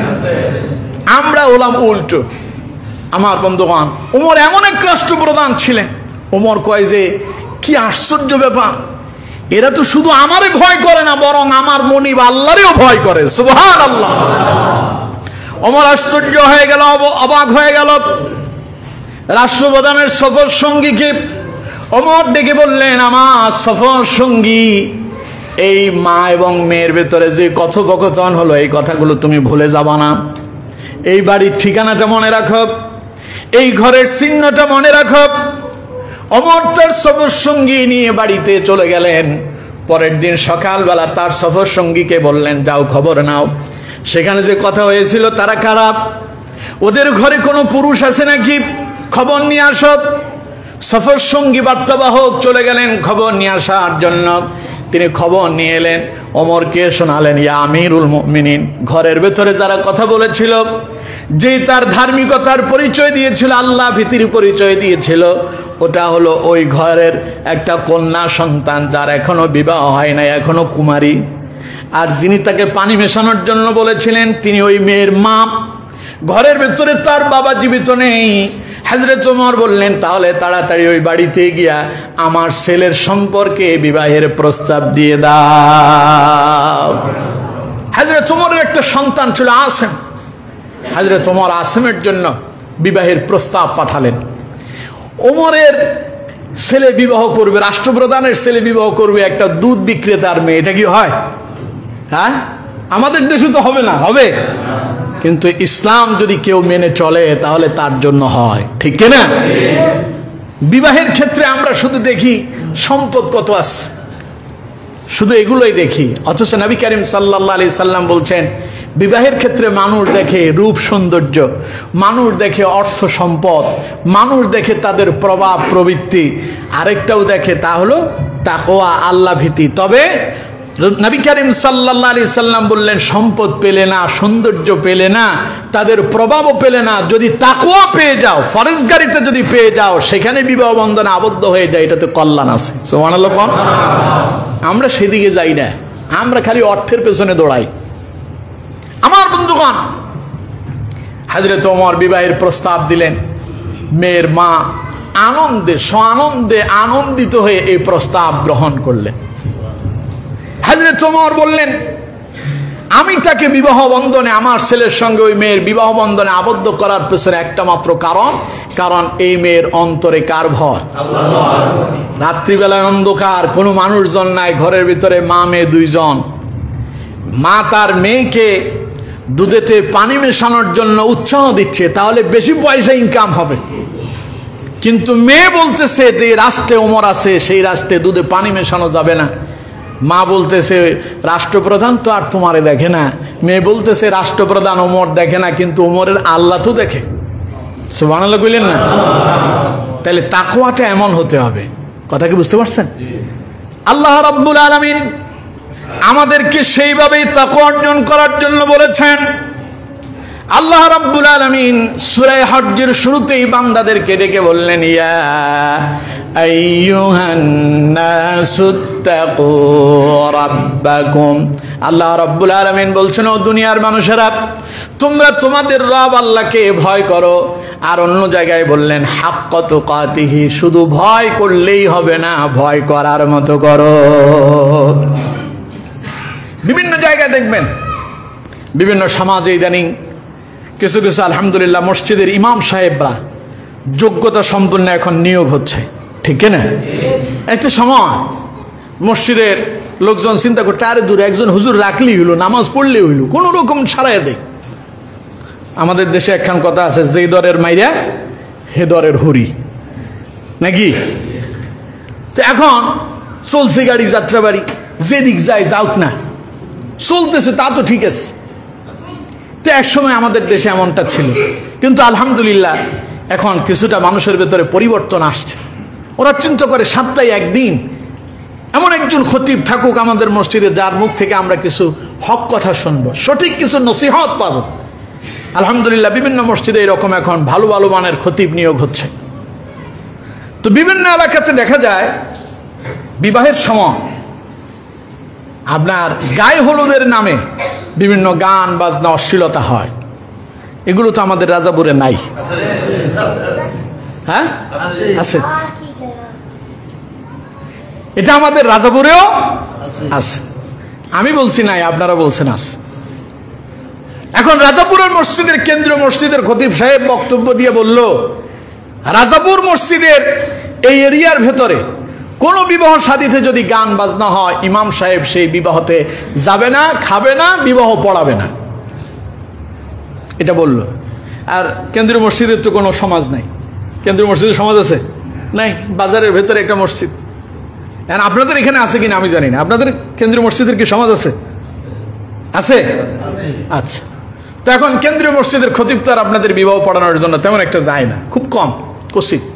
আমরা হলাম উল্টো। আমার বন্ধুগণ, ওমর এমন এক রাষ্ট্রপ্রধান ছিলেন। ওমর কয় যে কি আশ্চর্য ব্যাপার, এরা তো শুধু আমারে ভয় করে না, বরং আমার মনিব আল্লাহরেও ভয় করে। সুবহানাল্লাহ। ওমর আশ্চর্য হয়ে গেল, অবাক হয়ে গেল। রাষ্ট্রপ্রধানের সফর সঙ্গীকে ওমর ডেকে বললেন, আমার সফর সঙ্গী, এই মা এবং মেয়ের ভেতরে যে কথোপকথন হলো এই কথাগুলো তুমি ভুলে যাবা না। এই বাড়ির ঠিকানাটা মনে রাখো, এই ঘরের চিহ্নটা মনে রাখো। ওমর তার সফর সঙ্গী নিয়ে বাড়িতে চলে গেলেন। পরের দিন সকালবেলা তার সফর সঙ্গীকে বললেন, যাও খবর নাও, সেখানে যে কথা হয়েছিল তারা খারাপ, ওদের ঘরে কোনো পুরুষ আছে নাকি, খবর নিয়ে আসো। সফর সঙ্গী বার্তাবাহক চলে গেলেন খবর নিয়ে আসার জন্য। তিনি খবর নিয়ে এলেন, ওমরকে শোনালেন, ইয়া আমিরুল মুমিনিন, ঘরের ভেতরে যারা কথা বলেছিল, যে তার ধার্মিকতার পরিচয় দিয়েছিল, আল্লাহ ভীতির পরিচয় দিয়েছিল, ওটা হলো ওই ঘরের একটা কন্যা সন্তান যার এখনো বিবাহ হয় নাই, এখনো কুমারী। আর যিনি তাকে পানি মেশানোর জন্য বলেছিলেন তিনি ওই মেয়ের মা। ঘরের ভেতরে তার বাবা জীবিত নেই। হযরত ওমর বললেন, তাহলে তাড়াতাড়ি ওই বাড়িতে গিয়া আমার ছেলের সম্পর্কে বিবাহের প্রস্তাব দিয়ে দাও। হযরত ওমরের একটা সন্তান ছিল আসেম। হযরত ওমর আসেমের জন্য বিবাহের প্রস্তাব পাঠালেন। ওমরের ছেলে বিবাহ করবে, রাষ্ট্রপ্রধানের ছেলে বিবাহ করবে একটা দুধ বিক্রেতার মেয়ে। এটা কি হয়? হ্যাঁ, আমাদের দেশে তো হবে না, হবে, কিন্তু ইসলাম যদি কেউ মেনে চলে তাহলে তার জন্য হয়, ঠিক কিনা? বিবাহের ক্ষেত্রে আমরা শুধু দেখি সম্পদ কত আছে, শুধু এগুলোই দেখি। অথচ নবী করিম সাল্লাল্লাহু আলাইহি সাল্লাম বলছেন, বিবাহের ক্ষেত্রে মানুষ দেখে রূপ সৌন্দর্য, মানুষ দেখে অর্থ সম্পদ, মানুষ দেখে তাদের প্রভাব প্রবৃত্তি, আরেকটাও দেখে তা হলো তাকওয়া, আল্লাহ ভীতি। তবে নবী করিম সাল্লাল্লাহু আলাইহি সাল্লাম বললেন, সম্পদ পেলে না, সৌন্দর্য পেলে না, তাদের প্রভাবও পেলে না, যদি তাকওয়া পেয়ে যাও, ফরজগারিতে যদি পেয়ে যাও, সেখানে বিবাহ বন্ধনে আবদ্ধ হয়ে যায়, এটাতে কল্যাণ আছে। সুবহানাল্লাহ। আমরা সেদিকে যাই না, আমরা খালি অর্থের পেছনে দৌড়াই। আমার বন্ধুগণ, হযরত ওমর বিবাহের প্রস্তাব দিলেন। মেয়ের মা আনন্দে সানন্দে আনন্দিত হয়ে এই প্রস্তাব গ্রহণ করলেন। হযরত ওমর বললেন, আমি তাকে বিবাহ বন্ধনে, আমার ছেলের সঙ্গে ওই মেয়ের বিবাহ বন্ধনে আবদ্ধ করার পেছনে একটা মাত্র কারণ এই মেয়ের অন্তরে কার ভর? রাত্রিবেলায় অন্ধকার, কোনো মানুষজন নাই, ঘরের ভিতরে মা মেয়ে দুইজন। মা তার মেয়েকে দুধেতে পানি মেশানোর জন্য উৎসাহ দিচ্ছে, তাহলে বেশি পয়সা ইনকাম হবে। কিন্তু মেয়ে বলতেছে যে রাষ্ট্রে ওমর আছে, সেই রাষ্ট্রে দুধে পানি মেশানো যাবে না। মা বলতেছে রাষ্ট্রপ্রধান তো আর তোমারে দেখে না। মেয়ে বলতেছে রাষ্ট্রপ্রধান ওমর দেখে না, কিন্তু ওমরের আল্লাহ তো দেখে। সুবহানাল্লাহ কইলেন না? তাহলে তাকওয়াটা এমন হতে হবে। কথা কি বুঝতে পারছেন? আল্লাহ রাব্বুল আলামিন আমাদেরকে সেইভাবেই তাকওয়া অর্জন করার জন্য বলেছেন। আল্লাহ রাব্বুল আলামিন সূরা হজ্জের শুরুতেই বান্দাদেরকে ডেকে বললেন, ইয়া আইয়ুহান নাসুত্তাকু রাব্বাকুম। আল্লাহ রাব্বুল আলামিন বলছেন, ও দুনিয়ার মানুষেরা, তোমরা তোমাদের রব আল্লাহকে ভয় করো। আর অন্য জায়গায় বললেন, হাক্কা তুকাতিহি, শুধু ভয় করলেই হবে না, ভয় করার মতো করো। বিভিন্ন জায়গায় দেখবেন, বিভিন্ন সমাজে ইদানিং কিছু কিছু আলহামদুলিল্লাহ মসজিদের ইমাম সাহেবরা যোগ্যতা সম্পন্ন এখন নিয়োগ হচ্ছে, ঠিক না? একটা সময় মসজিদের লোকজন চিন্তা করতে, আরে দূরে একজন হুজুর রাখলেই হইলো, নামাজ পড়লেই হইলো, কোনো রকম ছাড়াই দেয়। আমাদের দেশে একখান কথা আছে, যে দরের মাইরা হে দরের হরি, নাকি? তো এখন চলছে গাড়ি, যাত্রা বাড়ি, যেদিক যায় যাওক না, চলতেছে, তা তো ঠিক আছে। তো এক সময় আমাদের দেশে এমনটা ছিল, কিন্তু আলহামদুলিল্লাহ এখন কিছুটা মানুষের ভেতরে পরিবর্তন আসছে। ওরা চিন্তা করে সপ্তাহে একদিন এমন একজন খতিব থাকুক আমাদের মসজিদে, যার মুখ থেকে আমরা কিছু হক কথা শুনবো, সঠিক কিছু নসিহত পাবো। আলহামদুলিল্লাহ বিভিন্ন মসজিদে এরকম এখন ভালো ভালো মানের খতিব নিয়োগ হচ্ছে। তো বিভিন্ন এলাকাতে দেখা যায় বিবাহের সময় আপনার গায়ে হলুদের নামে বিভিন্ন গান বাজনা অশ্লীলতা হয়। এগুলো তো আমাদের রাজাপুরে নাই, হ্যাঁ আছে, এটা আমাদের রাজাপুরেও আছে। আমি বলছি নাই, আপনারা বলছেন আছে। এখন রাজাপুরের মসজিদের কেন্দ্রীয় মসজিদের খতিব সাহেব বক্তব্য দিয়ে বলল, রাজাপুর মসজিদের এই এরিয়ার ভেতরে কোনো বিবাহ শাদীতে যদি গান বাজনা হয়, ইমাম সাহেব সেই বিবাহতে যাবে না, খাবে না, বিবাহ পড়াবে না, এটা বলল। আর কেন্দ্রীয় মসজিদের তো কোনো সমাজ নাই। কেন্দ্রীয় মসজিদের সমাজ আছে নাই? বাজারের ভেতরে একটা মসজিদ। এখন আপনাদের এখানে আছে কিনা আমি জানি না, আপনাদের কেন্দ্রীয় মসজিদের কি সমাজ আছে? আছে, আচ্ছা। তো এখন কেন্দ্রীয় মসজিদের খতিব তো আর আপনাদের বিবাহ পড়ানোর জন্য তেমন একটা যায় না, খুব কম, কসিত।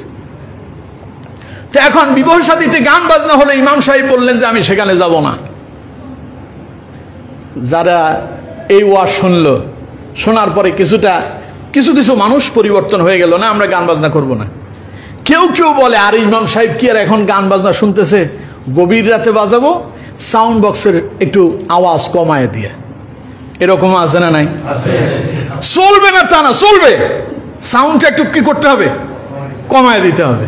তো এখন বিবাহ শাদীতে গান বাজনা হলে ইমাম সাহেব বললেন যে আমি সেখানে যাব না। যারা এই ওয়াজ শুনলো, শোনার পরে কিছু মানুষ পরিবর্তন হয়ে গেল, না আমরা গান বাজনা করব না। কেউ কেউ বলে, আর ইমাম সাহেব কি আর এখন গান বাজনা শুনতেছে, গভীর রাতে বাজাবো, সাউন্ড বক্সের একটু আওয়াজ কমায় দিয়ে। এরকম আছে না নাই? চলবে না তা না, চলবে, সাউন্ডটা একটু কি করতে হবে, কমায় দিতে হবে।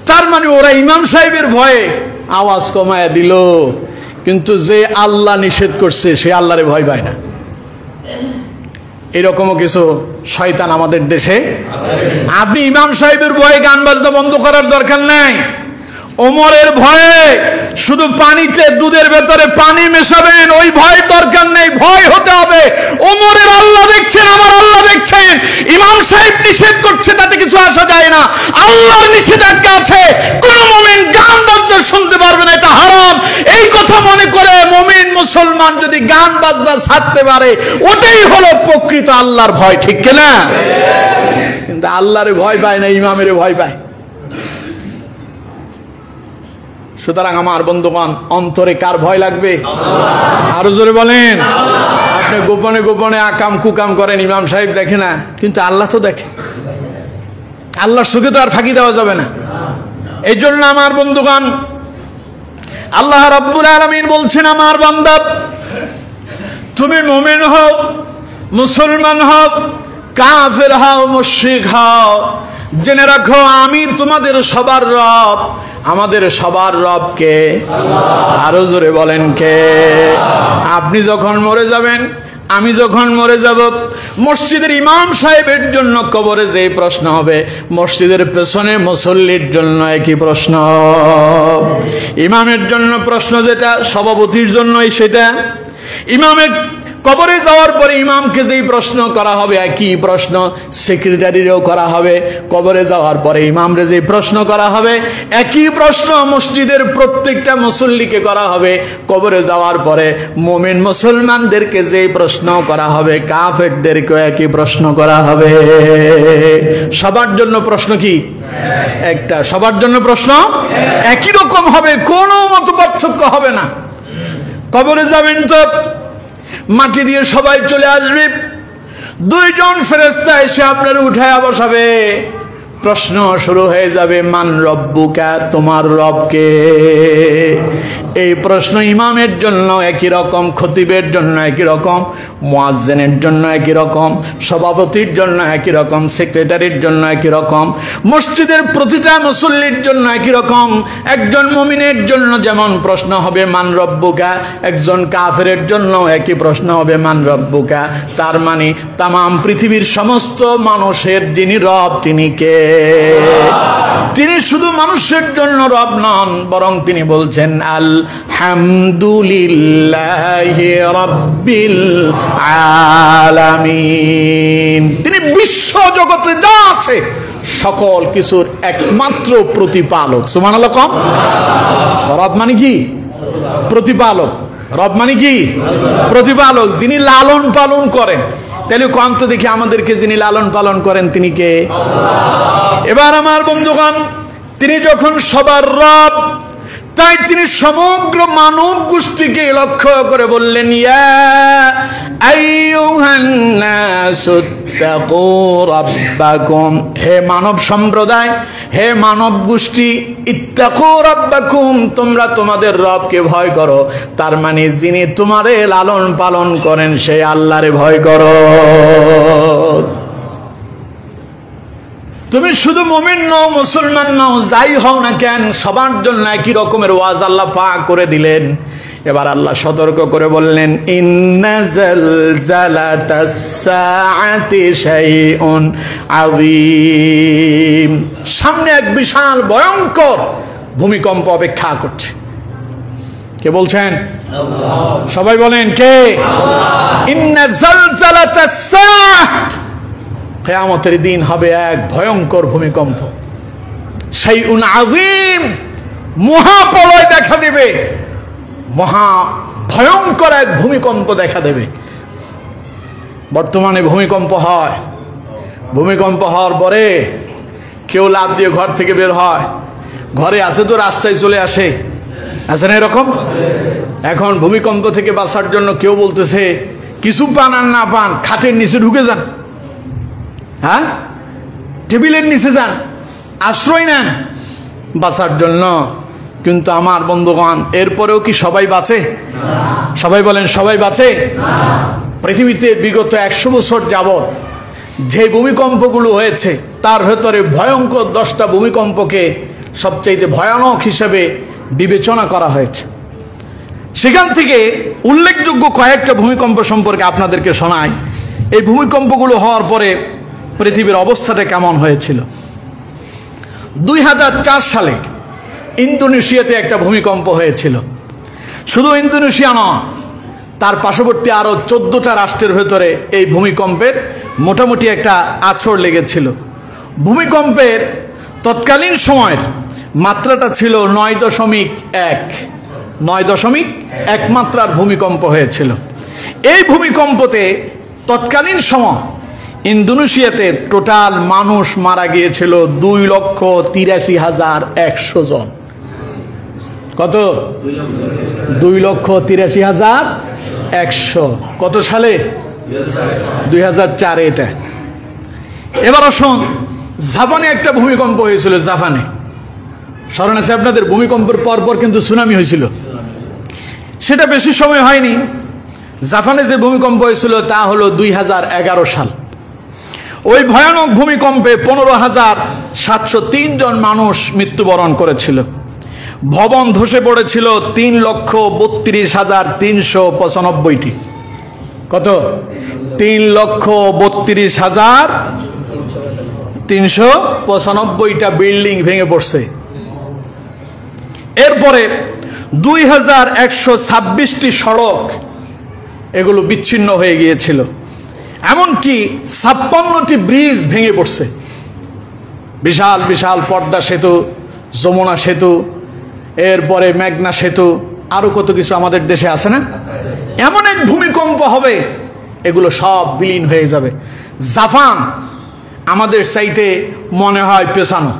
তার মানে ওরা ইমাম সাহেবের ভয়ে আওয়াজ কমায় দিল, কিন্তু যে আল্লাহ নিষেধ করছে সে আল্লাহরে ভয় পায় না। এরকমও কিছু শয়তান আমাদের দেশে। আপনি ইমাম সাহেবের ভয়ে গান বাজনা বন্ধ করার দরকার নাই। ওমরের ভয়ে শুধু পানিতে দুধের ভেতরে পানি মেশাবেন, ওই ভয় দরকার নেই। ভয় হতে হবে ওমরের আল্লাহ দেখছেন, আমার আল্লাহ দেখছেন। ইমাম সাহেব নিষেধ করছে তাতে কিছু আসা যায় না, আল্লাহর নিষেধাজ্ঞা আছে। কোন মুমিন গান বাজনা শুনতে পারবে না, এটা হারাম। এই কথা মনে করে মুমিন মুসলমান যদি গান বাজনা ছাড়তে পারে, ওটাই হলো প্রকৃত আল্লাহর ভয়, ঠিক কিনা? কিন্তু আল্লাহরে ভয় পায় না, ইমামের ভয় পায়। সুতরাং আমার বন্ধুগণ, অন্তরে কার ভয় লাগবে? আরো জোরে বলেন। আপনি গোপনে গোপনে আকাম কুকাম করেন, ইমাম সাহেব দেখে না, কিন্তু আল্লাহ তো দেখে। আল্লাহর চোখে তো আর ফাঁকি দেওয়া যাবে না। এই জন্য আমার বন্ধুগণ, আল্লাহ রাব্বুল আলামিন বলছেন, আমার বান্দা তুমি মুমিন হও, মুসলমান হও, কাফের হও, মুশরিক হও, জেনে রাখো আমি তোমাদের সবার রব। আমাদের সবার রব কে? আরো জোরে বলেন কে? আপনি যখন মরে যাবেন, আমি যখন মরে যাব, মসজিদের ইমাম সাহেবের জন্য কবরে যে প্রশ্ন হবে, মসজিদের পেছনে মুসল্লির জন্য একই প্রশ্ন। ইমামের জন্য প্রশ্ন যেটা, সভাপতির জন্যই সেটা। ইমামের কবরে যাওয়ার পরে ইমামকে যেই প্রশ্ন করা হবে একই প্রশ্ন সেক্রেটারিরও করা হবে। কবরে যাওয়ার পরে ইমামরে যে প্রশ্ন করা হবে একই প্রশ্ন মসজিদের প্রত্যেকটা মুসল্লিকে করা হবে। কবরে যাওয়ার পরে মুমিন মুসলমানদেরকে যে প্রশ্ন করা হবে, কাফেরদেরকেও একই প্রশ্ন করা হবে। সবার জন্য প্রশ্ন কি? একটা। সবার জন্য প্রশ্ন একই রকম হবে, কোনো মতপার্থক্য হবে না। কবরে যাবেন তো মাটি দিয়ে সবাই চলে আসবে, দুইজন ফেরেশতা এসে আপনার উঠায়া বসাবে। প্রশ্ন শুরু হয়ে যাবে, মান রব্বুকা, তোমার রব কে? এই প্রশ্ন ইমামের জন্য একই রকম, খতিবের জন্য একই রকম, মুয়াজ্জিনের জন্য একই রকম, সভাপতির জন্য একই রকম, সেক্রেটারির জন্য একই রকম, মসজিদের প্রতিটা মুসল্লির জন্য একই রকম। একজন মুমিনের জন্য যেমন প্রশ্ন হবে মান রব্বুকা, একজন কাফেরের জন্য একই প্রশ্ন হবে মান রব্বুকা। তার মানে তামাম পৃথিবীর সমস্ত মানুষের যিনি রব তিনি কে? তিনি শুধু মানুষের জন্য রব নন, বরং তিনি বলছেন আলহামদুলিল্লাহি রাব্বিল আলামিন। তিনি বিশ্ব জগতে যা আছে সকল কিছুর একমাত্র প্রতিপালক। সুবহানাল্লাহ। কম রব মানে কি? প্রতিপালক। রব মানে কি? প্রতিপালক, যিনি লালন পালন করেন। তাহলে কম তো দেখি আমাদেরকে যিনি লালন পালন করেন তিনি কে? এবার আমার বন্ধুগণ, তিনি যখন সবার রব, তাই তিনি সমগ্র মানব গোষ্ঠীকে লক্ষ্য করে বললেন, ইয়া আইয়ুহান নাসু ইত্তাকু রাব্বাকুম, হে মানব সম্প্রদায়, হে মানব গোষ্ঠী, ইত্তাকু রাব্বাকুম, তোমরা তোমাদের রবকে ভয় করো। তার মানে যিনি তোমারে লালন পালন করেন সেই আল্লাহরে ভয় করো। তুমি শুধু মুমিন নও, মুসলমান নও, যাই হও না কেন, সবার জন্য একই রকমের ওয়াজ আল্লাহ পাক করে দিলেন। এবার আল্লাহ সতর্ক করে বললেন, ইন্না জালজালাতাস সাআতি শাইউন আযীম, সামনে এক বিশাল ভয়ঙ্কর ভূমিকম্প অপেক্ষা করছে। কে বলছেন? আল্লাহ। সবাই বলেন কে? আল্লাহ। ইন্না জালজালাতাস সাআ, কিয়ামতের দিন হবে এক ভয়ঙ্কর ভূমিকম্প। শাইউন আযীম, মহাপ্রলয় দেখা দেবে, মহা ভয়ঙ্কর এক ভূমিকম্প দেখা দেবে। বর্তমানে ভূমিকম্প হয়, ভূমিকম্প হওয়ার পরে কেউ লাফ দিয়ে ঘর থেকে বের হয়, ঘরে আসে তো রাস্তায় চলে আসে, আছে না এরকম? এখন ভূমিকম্প থেকে বাঁচার জন্য কেউ বলতেছে কিছু পান আর না পান খাটের নিচে ঢুকে যান, হ্যাঁ, টেবিলের নিচে যান, আশ্রয় নেন বাঁচার জন্য। কিন্তু আমার বন্ধুগণ, এরপরেও কি সবাই বাঁচে? সবাই বলেন সবাই বাঁচে? পৃথিবীতে বিগত 100 বছর যাবৎ যে ভূমিকম্পগুলো হয়েছে তার ভেতরে ভয়ঙ্কর 10টা ভূমিকম্পকে সবচেয়ে ভয়ানক হিসেবে বিবেচনা করা হয়েছে। সেখান থেকে উল্লেখযোগ্য কয়েকটা ভূমিকম্প সম্পর্কে আপনাদেরকে শোনাই। এই ভূমিকম্পগুলো হওয়ার পরে পৃথিবীর অবস্থাটা কেমন হয়েছিল। 2004 সালে ইন্দোনেশিয়াতে একটা ভূমিকম্প হয়েছিল। শুধু ইন্দোনেশিয়া নয়, তার পার্শ্ববর্তী আরো 14টা রাষ্ট্রের ভেতরে এই ভূমিকম্পের মোটামুটি একটা আছড় লেগেছিল। ভূমিকম্পের তৎকালীন সময়ের মাত্রাটা ছিল 9.1 মাত্রার ভূমিকম্প হয়েছিল। এই ভূমিকম্পতে তৎকালীন সময় ইন্দোনেশিয়াতে টোটাল মানুষ মারা গিয়েছিল 2,83,100 জন। কত? 2,83,100। কত সালে? 2004 এটা। এবার আসুন, জাপানে একটা ভূমিকম্প হয়েছিল। জাপানে স্মরণ আছে আপনাদের? ভূমিকম্পের পরপর কিন্তু সুনামি হয়েছিল, সেটা বেশি সময় হয়নি। জাপানে যে ভূমিকম্প হয়েছিল তা হলো 2011 সাল। ওই ভয়ানক ভূমিকম্পে 15,703 জন মানুষ মৃত্যুবরণ করেছিল। ভবন ধসে পড়েছিল 3,32,395টি। কত? 3,32,395টা বিল্ডিং ভেঙে পড়ছে। এরপরে 2,126টি সড়ক এগুলো বিচ্ছিন্ন হয়ে গিয়েছিল। এমনকি 56টি ব্রিজ ভেঙে পড়ছে। বিশাল বিশাল পদ্মা সেতু, যমুনা সেতু, এরপরে মেঘনা সেতু, আরো কত কিছু আমাদের দেশে আছে না? এমন এক ভূমিকম্প হবে এগুলো সব বিলীন হয়ে যাবে। জাপান আমাদের চাইতে মনে হয় পেছানো।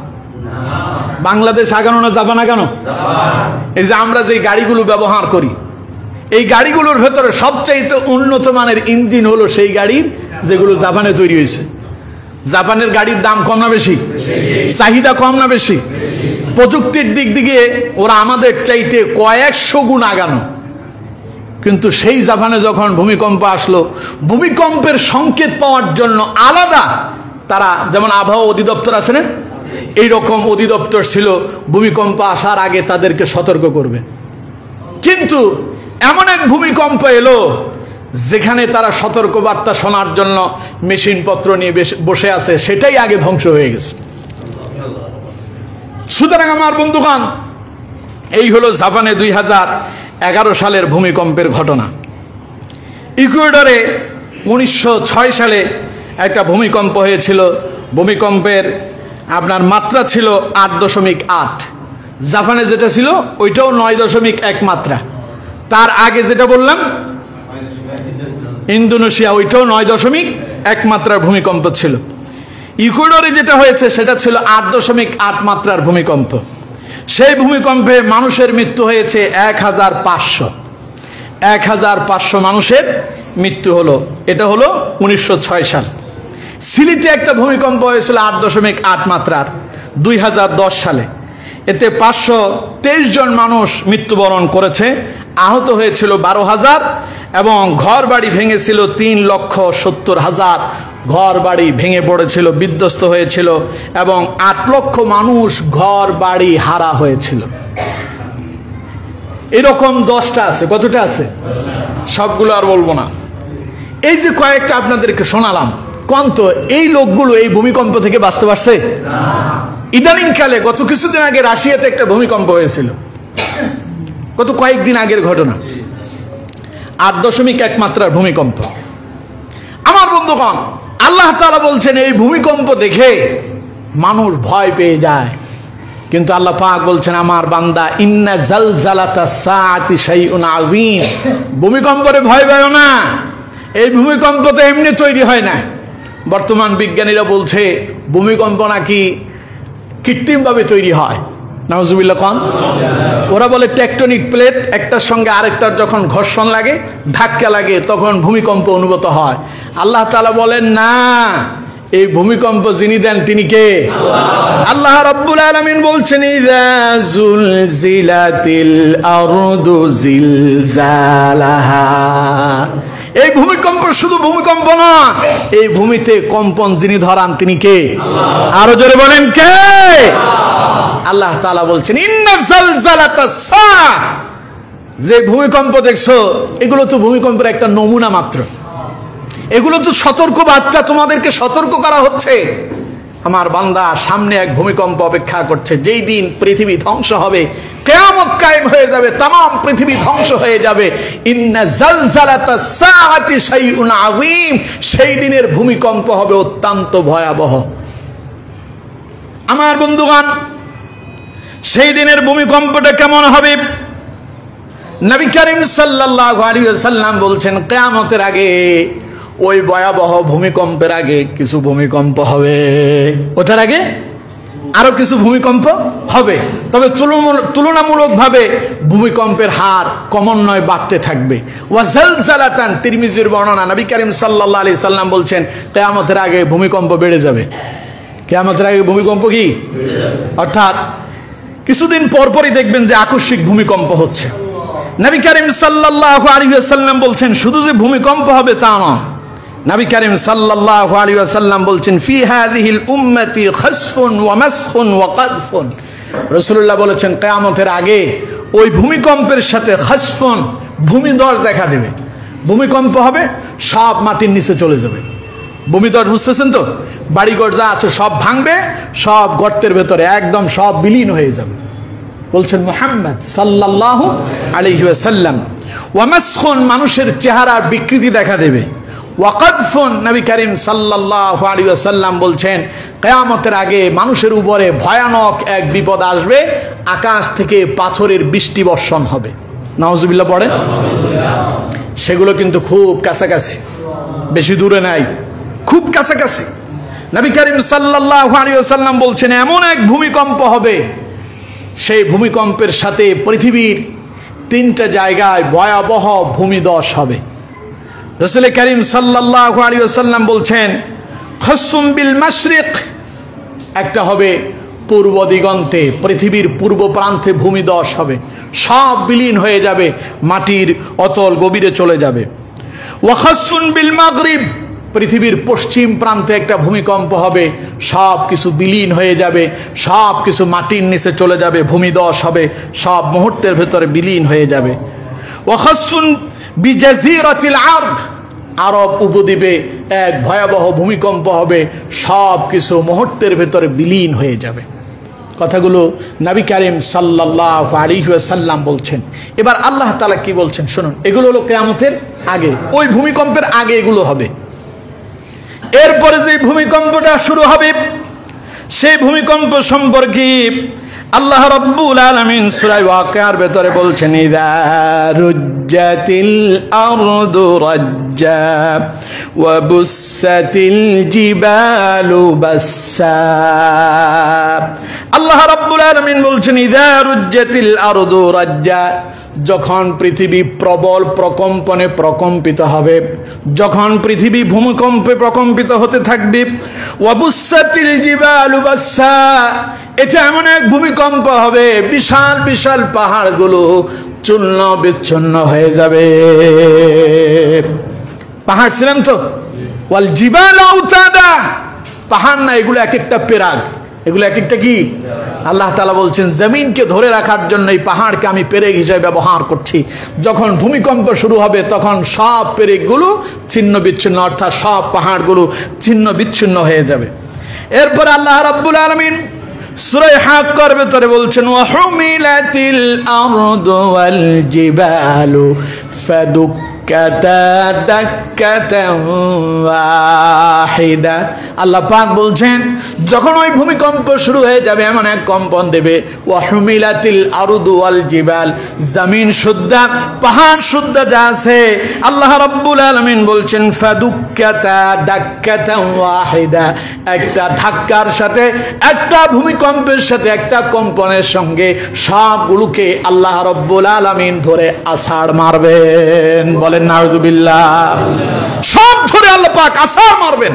বাংলাদেশ আগানো না জাপান আগানো? এই যে আমরা যে গাড়িগুলো ব্যবহার করি, এই গাড়িগুলোর ভেতরে সবচাইতে উন্নত মানের ইঞ্জিন হলো সেই গাড়ির যেগুলো জাপানে তৈরি হয়েছে। জাপানের গাড়ির দাম কম না বেশি? চাহিদা কম না বেশি? প্রযুক্তির দিক দিকে ওরা আমাদের চাইতে কয়েকশো গুণ আগানো। কিন্তু সেই জাপানে যখন ভূমিকম্প আসলো, ভূমিকম্পের সংকেত পাওয়ার জন্য আলাদা তারা, যেমন আবহাওয়া অধিদপ্তর আছে না, এইরকম অধিদপ্তর ছিল, ভূমিকম্প আসার আগে তাদেরকে সতর্ক করবে। কিন্তু এমন এক ভূমিকম্প এলো যেখানে তারা সতর্ক বার্তা শোনার জন্য মেশিনপত্র নিয়ে বসে আছে, সেটাই আগে ধ্বংস হয়ে গেছে। সুতরাং আমার বন্ধুগণ, এই হলো জাপানে 2011 সালের ভূমিকম্পের ঘটনা। ইকুয়েডরে 1906 সালে একটা ভূমিকম্প হয়েছিল। ভূমিকম্পের আপনার মাত্রা ছিল 8.8। জাপানে যেটা ছিল ওইটাও 9.1 মাত্রা। তার আগে যেটা বললাম ইন্দোনেশিয়া, ওইটাও 9.1 মাত্রার ভূমিকম্প ছিল। ইকুয়েডরে যেটা হয়েছে সেটা ছিল 8.8 মাত্রার ভূমিকম্প। সেই ভূমিকম্পে মানুষের মৃত্যু হয়েছে 1,500 মানুষের মৃত্যু হলো। এটা হলো 1906 সাল। সিলিতে একটা ভূমিকম্প হয়েছিল 8.8 মাত্রার 2010 সালে। এতে 523 জন মানুষ মৃত্যুবরণ করেছে, আহত হয়েছিল 12,000 এবং ঘর বাড়ি ভেঙেছিল 3,70,000 ঘর বাড়ি ভেঙে পড়েছিল, বিধ্বস্ত হয়েছিল এবং 8 লক্ষ মানুষ ঘর বাড়ি হারা হয়েছিল। এরকম 10টা আছে। কতটা আছে? সবগুলো আর বলবো না। এই যে কয়েকটা আপনাদেরকে শোনালাম, কোন তো এই লোকগুলো এই ভূমিকম্প থেকে বাঁচতে পারছে? ইদানিংকালে গত কিছুদিন আগে রাশিয়াতে একটা ভূমিকম্প হয়েছিল, গত কয়েকদিন আগের ঘটনা, 8.1 মাত্রার ভূমিকম্প। আমার বন্ধুগণ, আল্লাহ তাআলা বলছেন এই ভূমিকম্প দেখে মানুষ ভয় পেয়ে যায়, কিন্তু আল্লাহ পাক বলছেন আমার বান্দা ইন্না জালজালাতাস সাআতি শাইউন আযীম, ভূমিকম্পে ভয় পাও না। এই ভূমিকম্প তো এমনি তৈরি হয় না। বর্তমান বিজ্ঞানীরা বলছে ভূমিকম্প নাকি কৃত্রিমভাবে তৈরি হয়। নাউজুবিল্লাহ খান। ওরা বলে টেকটনিক প্লেট একটার সঙ্গে আরেকটার যখন ঘর্ষণ লাগে, ধাক্কা লাগে, তখন ভূমিকম্প অনুভূত হয়। আল্লাহ তাআলা বলেন না, এই ভূমিকম্প যিনি দেন তিনি কে? আল্লাহ রাব্বুল আলামিন বলছেন ইযা যুলজিলাতিল আরদু জিলজালাহা। এই ভূমিকম্প শুধু ভূমিকম্প না, এই ভূমিতে কম্পন যিনি ধরান তিনি কে? আরো জোরে বলেন কে? আল্লাহ তাআলা বলছেন ইন্না জালজালাতাস সাআ। যে ভূমিকম্প দেখছো এগুলো তো ভূমিকম্পের একটা নমুনা মাত্র, এগুলো তো সতর্ক বার্তা, তোমাদেরকে সতর্ক করা হচ্ছে। আমার বান্দা সামনে এক ভূমিকম্প অপেক্ষা করছে, যেই দিন পৃথিবী ধ্বংস হবে, কিয়ামত কায়েম হয়ে যাবে, तमाम পৃথিবী ধ্বংস হয়ে যাবে। ইন্না জালজালাতাস সাআতি শাইউন আযীম, সেই দিনের ভূমিকম্প হবে অত্যন্ত ভয়াবহ। আমার বন্ধুগণ, সেই দিনের ভূমিকম্পটা কেমন হবে? নবী করিম সাল্লাল্লাহু আলাইহি ওয়াসাল্লাম বলছেন কিয়ামতের আগে, ওই ভয়াবহ ভূমিকম্পের আগে কিছু ভূমিকম্প হবে, ওটার আগে আরো কিছু ভূমিকম্প হবে, তবে তুলনামূলকভাবে ভূমিকম্পের হার ক্রমান্বয়ে বাড়তে থাকবে। ওয়াজালজালাতান, তিরমিজির বর্ণনা, নবী করিম সাল্লাল্লাহু আলাইহি সাল্লাম বলছেন কিয়ামতের আগে ভূমিকম্প বেড়ে যাবে। কিয়ামতের আগে ভূমিকম্প কি বেড়ে যাবে, অর্থাৎ কিছুদিন পরপরই দেখবেন যে আকস্মিক ভূমিকম্প হচ্ছে। নবী করিম সাল্লাল্লাহু আলাইহি ওয়াসাল্লাম বলছেন শুধু যে ভূমিকম্প হবে তা নয়, নবী করিম সাল্লাল্লাহু আলাইহি ওয়াসাল্লাম বলছেন ফি হাযিহিল উম্মতি খাসফুন ওয়া মাসখুন ওয়া কাযফুন। রাসূলুল্লাহ বলেছেন কিয়ামতের আগে ওই ভূমিকম্পের সাথে খাসফুন, ভূমিধস দেখা দেবে। ভূমিকম্প হবে, সব মাটির নিচে চলে যাবে। ভূমিধস বুঝতেছেন তো? বাড়িঘর যা আছে সব ভাঙবে, সব গর্তের ভেতরে একদম সব বিলীন হয়ে যাবে, বলছেন মুহাম্মদ সাল্লাল্লাহু আলাইহি ওয়াসাল্লাম। ওয়া মাসখুন, মানুষের চেহারার বিকৃতি দেখা দেবে। ওয়া কাযফুন, নবী করিম সাল্লাল্লাহু আলাইহি ওয়াসাল্লাম বলছেন কিয়ামতের আগে মানুষের উপরে ভয়ানক এক বিপদ আসবে, আকাশ থেকে পাথরের বৃষ্টি বর্ষণ হবে। নাউজুবিল্লাহ পড়েন। সেগুলো কিন্তু খুব কাছাকাছি, বেশি দূরে নাই, খুব কাছাকাছি। নবী করিম সাল্লাল্লাহু আলাইহি ওয়াসাল্লাম বলছেন এমন এক ভূমিকম্প হবে, সেই ভূমিকম্পের সাথে পৃথিবীর 3টা জায়গায় ভয়াবহ ভূমিধস হবে। রাসূল করিম সাল্লাল্লাহু আলাইহি ওয়াসাল্লাম বলছেন খাসুম বিল মাশরিক, একটা হবে পূর্ব দিগন্তে, পৃথিবীর পূর্ব প্রান্তে ভূমিধস হবে, সব বিলীন হয়ে যাবে, মাটির অতল গভীরে চলে যাবে। ওয়া খাসুন বিল মাগরিব, পৃথিবীর পশ্চিম প্রান্তে একটা ভূমিকম্প হবে, সব কিছু বিলীন হয়ে যাবে, সব কিছু মাটির নিচে চলে যাবে, ভূমিধস হবে, সব মুহূর্তের ভেতরে বিলীন হয়ে যাবে। ওয়া খাসুন বিজাজিরাতিল আরব, আরব উপদ্বীপে এক ভয়াবহ ভূমিকম্প হবে, সব কিছু মুহূর্তের ভেতরে বিলীন হয়ে যাবে। কথাগুলো নবী করিম সাল্লাল্লাহু আলাইহি ওয়াসাল্লাম বলছেন। এবার আল্লাহ তাআলা কি বলছেন শুনুন। এগুলো হলো কিয়ামতের আগে, ওই ভূমিকম্পের আগে এগুলো হবে। এরপরে যে ভূমিকম্পটা শুরু হবে, সেই ভূমিকম্প সম্পর্কে আল্লাহ রাব্বুল আলামিন সূরা ওয়াকিয়ার ভেতরে বলছেন ইযা রুজ্জাতিল আরদু রাজ্জা ওয়া বুসাতিল জিবালু বাসসা। আল্লাহ রাব্বুল আলামিন বলছেন ইযা রুজ্জাতিল আরদু রাজ্জা, যখন পৃথিবী প্রবল প্রকম্পনে প্রকম্পিত হবে, যখন পৃথিবী ভূমিকম্পে প্রকম্পিত হতে থাকবে, ওয়া বুসাতিল জিবালু বাসসা, এটা এমন এক ভূমিকম্প হবে বিশাল বিশাল পাহাড়গুলো চূর্ণ বিচ্ছিন্ন হয়ে যাবে। পাহাড় ছিলাম তো, ওয়াল জিবাল আওতাদা, পাহাড় না, এগুলো এক একটা পেরাক, এগুলো এক একটা কি? আল্লাহ তাআলা বলছেন জমিনকে ধরে রাখার জন্য এই পাহাড়কে আমি পেরেক হিসেবে ব্যবহার করছি। যখন ভূমিকম্প শুরু হবে তখন সব পেরেকগুলো ছিন্ন বিচ্ছিন্ন, অর্থাৎ সব পাহাড়গুলো ছিন্ন বিচ্ছিন্ন হয়ে যাবে। এরপর আল্লাহ রাব্বুল আলামিন সূরা হাক্কার ভেতরে বলছেন ওয়া হুমিলাতিল আরদু ওয়াল জিবালু ফাদুক্কাতা দাক্কাতান ওয়াহিদা। আল্লাহ পাক বলছেন যখন ওই ভূমিকম্প শুরু হয়ে যাবে, এমন এক কম্পন দেবে, ওয়া হুমিলাতিল আরদু ওয়াল জিবাল, জমিন সুদ্ধা পাহাড় সুদ্ধা যা আছে, আল্লাহ রাব্বুল আলামিন বলছেন ফাদুক্কাতা দাক্কাতান ওয়াহিদা, একটা ধাক্কার সাথে, একটা ভূমিকম্পের সাথে, একটা কম্পনের সঙ্গে সবগুলোকে আল্লাহ রাব্বুল আলামিন ধরে আছাড় মারবেন। বলেন নাউযুবিল্লাহ। সব ধরে আল্লাহ পাক আছাড় মারবেন,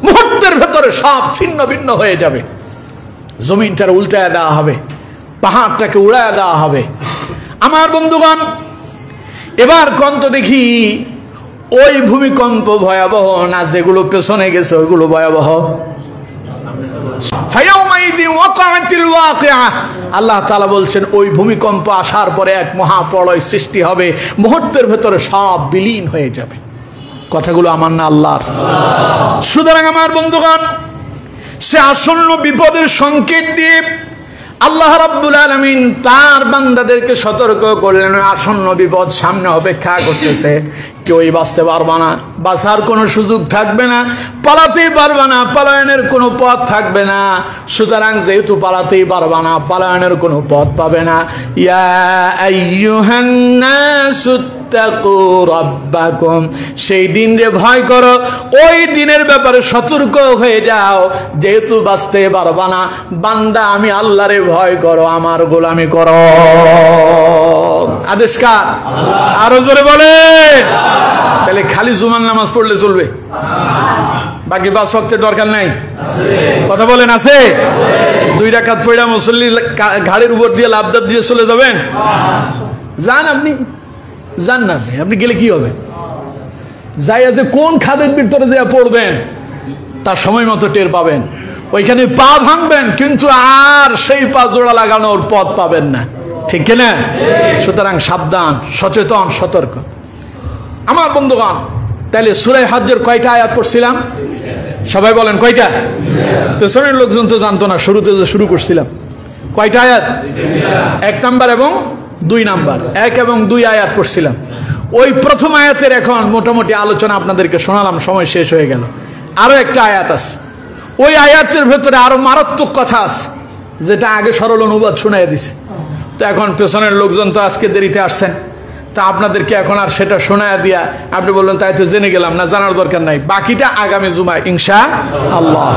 মুহূর্তের ভেতরে সব ছিন্ন ভিন্ন হয়ে যাবে। জমিনটার উল্টায় দেওয়া হবে, পাহাড়টাকে উড়ায় দেওয়া হবে। আমার বন্ধুগণ, এবার কোন তো দেখি ওই ভূমিকম্প ভয়াবহ না যেগুলো পেছনে গেছে ওইগুলো ভয়াবহ? আল্লাহ তাআলা বলছেন ওই ভূমিকম্প আসার পরে এক মহাপ্রলয় সৃষ্টি হবে, মুহূর্তের ভেতরে সব বিলীন হয়ে যাবে। কথাগুলো আমার না আল্লাহর। সুতরাং আমার বন্ধুগণ, সে আসন্ন বিপদের সংকেত দিয়ে আল্লাহ রাব্বুল আলামিন তার বান্দাদেরকে সতর্ক করলেন আসন্ন বিপদ সামনে অপেক্ষা করতেছে, কেউই বাঁচতে পারবে না, বাঁচার কোনো সুযোগ থাকবে না, পালাতেই পারবে না, পালায়নের কোনো পথ থাকবে না। সুতরাং যেহেতু পালাতেই পারবে না, পালায়নের কোনো পথ পাবে না, ইয়া আইয়ুহান নাসু তাকু রাব্বাকুম, সেই দিন রে ভয় করো, ওই দিনের ব্যাপারে সতর্ক হয়ে যাও। যেহেতু বাঁচতে পারবা না, বান্দা আমি আল্লাহরে ভয় করো, আমার গোলামি করো। আদেশ কার? আরো জোরে বলে। তাহলে খালি জুমার নামাজ পড়লে চলবে? বাকি 5 ওয়াক্তের দরকার নাই? কথা বলেন আছে? 2 রাকাত পড়া মুসল্লি ঘাড়ের উপর দিয়ে লাফদাপ দিয়ে চলে যাবেন? যান আপনি, যান না আপনি গেলে কি হবে? যাই আছে কোন খাদের ভিতরে যে পড়বেন তার সময় মতো টের পাবেন, ওইখানে পা ভাঙবেন কিন্তু আর সেই পা জোড়া লাগানোর পথ পাবেন না, ঠিক কিনা? সুতরাং সাবধান, সচেতন, সতর্ক। আমার বন্ধুগণ, তাহলে সূরা হজ্জের কয়টা আয়াত পড়ছিলাম? সবাই বলেন কয়টা? পেছনের লোকজন তো জানতো না, শুরুতে শুরু করছিলাম। কয়টা আয়াত? 1 নাম্বার এবং 2 নাম্বার, 1 এবং 2 আয়াত পড়ছিলাম। ওই প্রথম আয়াতের এখন মোটামুটি আলোচনা আপনাদেরকে শোনালাম, সময় শেষ হয়ে গেল। আরো একটা আয়াত আছে, ওই আয়াতের ভেতরে আরো মারাত্মক কথা আছে, যেটা আগে সরল অনুবাদ শোনাইয়া দিছে। তো এখন পেছনের লোকজন তো আজকে দেরিতে আসছেন, তা আপনাদেরকে এখন আর সেটা শোনায়া দিয়া আপনি বললেন তাই তো জেনে গেলাম, না জানার দরকার নাই, বাকিটা আগামী জুমায় ইনশাআল্লাহ।